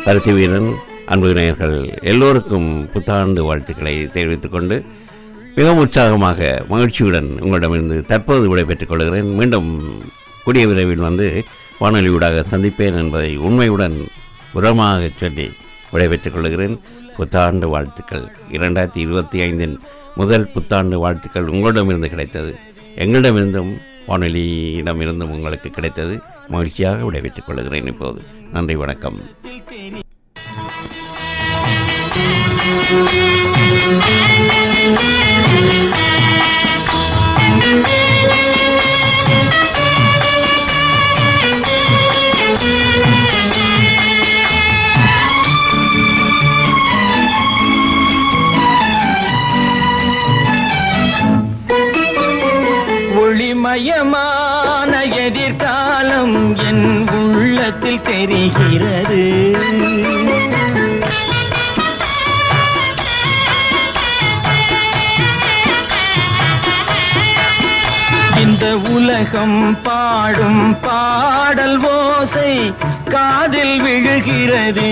பருத்திவீரன் அன்பு நேயர்கள் எல்லோருக்கும் புத்தாண்டு வாழ்த்துக்களை தெரிவித்துக் கொண்டு மிகவும் உற்சாகமாக மகிழ்ச்சியுடன் உங்களிடமிருந்து தற்போது விடைபெற்றுக் கொள்கிறேன். மீண்டும் கூடிய விரைவில் வானொலி ஊடாக சந்திப்பேன் என்பதை உண்மையுடன் உரமாக சொல்லி விடைபெற்றுக் கொள்கிறேன். புத்தாண்டு வாழ்த்துக்கள். 2025 முதல் புத்தாண்டு வாழ்த்துக்கள் உங்களிடமிருந்து கிடைத்தது. எங்களிடமிருந்தும் வானொலியிடமிருந்தும் உங்களுக்கு கிடைத்தது. மகிழ்ச்சியாக விடைபெற்றுக் கொள்கிறேன். இப்போது நன்றி, வணக்கம். ஒளிமயமான எதிர்காலம் என் உள்ளத்தில் தெரிகிறது. இந்த உலகம் பாடும் பாடல் ஓசை காதில் விழுகிறது.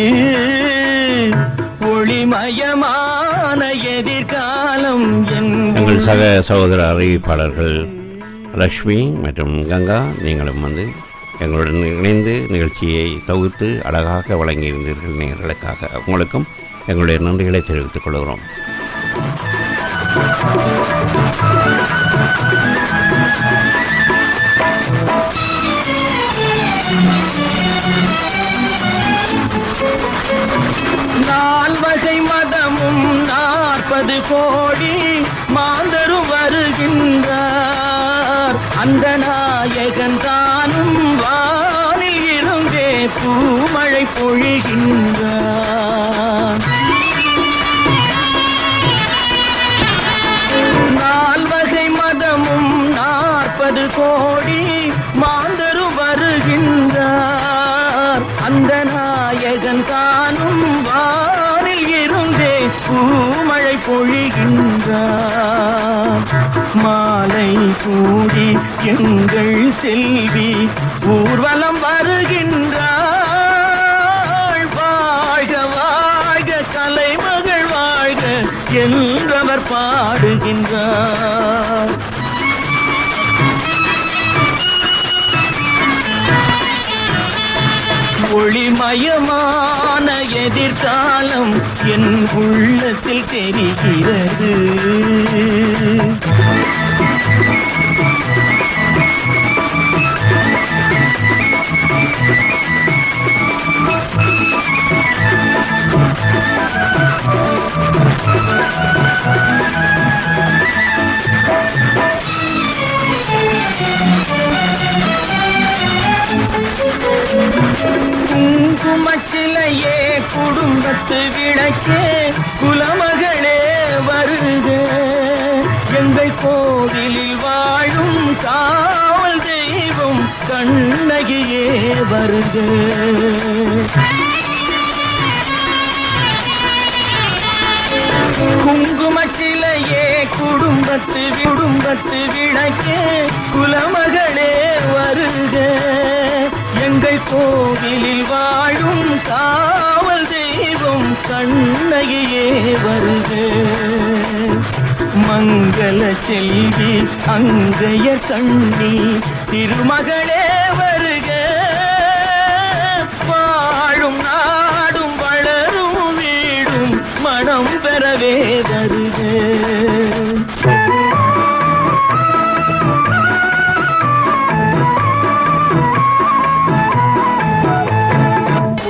ஒளிமயமான எதிர்காலம் எங்கள் சக சகோதர அறிவிப்பாளர்கள் லக்ஷ்மி மற்றும் கங்கா, நீங்களும் வந்து எங்களுடன் இணைந்து நிகழ்ச்சியை தொகுத்து அழகாக வழங்கியிருந்தீர்கள். நேயர்களுக்காக உங்களுக்கும் எங்களுடைய நன்றிகளை தெரிவித்துக் கொள்கிறோம். நால்வகை மதமும் 40 கோடி மாந்தரும் வருகின்றார். அந்த நாயகன் தானும் வானில் இருந்தே பூமழை பொழிகின்றார். நால்வகை மதமும் 40 கோடி மாந்தரும் வருகின்றார். அந்த நாயகன் தானும் வானில் இருந்தே பூமழை பொழிகின்றார். மாலை சூடி எங்கள் செல்வி ஊர்வலம் வருகின்றாள். வாழ்க வாழ்க கலைமகள் வாழ்க என்றவர் பாடுகின்றார். ஒளிமயமான எதிர்காலம் என் உள்ளத்தில் தெரிகிறது. குங்குமச்சிலையே குடும்பத்து விளக்கே குலமகளே வருக. எங்கள் கோவிலில் வாழும் காவல் தெய்வம் கண்ணகியே வருக. குங்குமச்சிலையே குடும்பத்து விளக்கே குலமகளே வருக. எங்கள் கோவிலில் வாழும் காவல் தெய்வம் கண்ணகியே வருக. மங்கள செல்வி அங்கைய கண்ணி திருமகளே வருக. வாழும் நாடும் வளரும் வீடும் மனம் பெறவே வருக.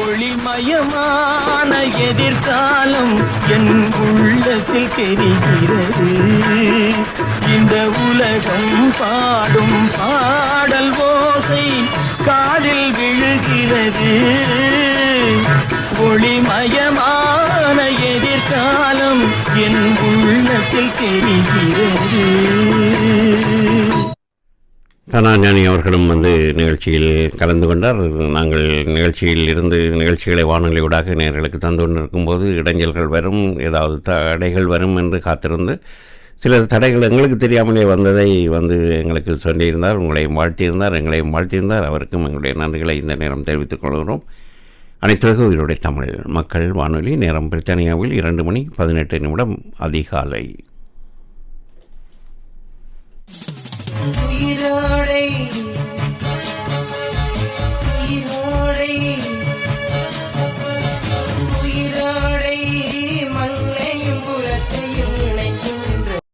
ஒளிமயமான எதிர்காலம் என் உள்ளத்தில் தெரிகிறது. இந்த உலகம் பாடும் பாடல் ஓசை காதில் விழுகிறது. ஒளிமயமான எதிர்காலம் என் உள்ளத்தில் தெரிகிறது. தனாஞானி அவர்களும் வந்து நிகழ்ச்சியில் கலந்து கொண்டார். நாங்கள் நிகழ்ச்சியில் இருந்து நிகழ்ச்சிகளை வானொலியூடாக நேயர்களுக்கு தந்து கொண்டிருக்கும்போது இடைஞ்சல்கள் வரும், ஏதாவது தடைகள் வரும் என்று காத்திருந்து சில தடைகள் எங்களுக்கு தெரியாமலே வந்ததை வந்து எங்களுக்கு சொல்லியிருந்தார். உங்களையும் வாழ்த்தியிருந்தார், எங்களையும் வாழ்த்தியிருந்தார். அவருக்கும் எங்களுடைய நன்றிகளை இந்த நேரம் தெரிவித்துக் கொள்கிறோம். அனைத்துலக உயிரோடைய தமிழ் மக்கள் வானொலி. நேரம் பிரித்தானியாவில் 2:18 அதிகாலை. உயிரோடை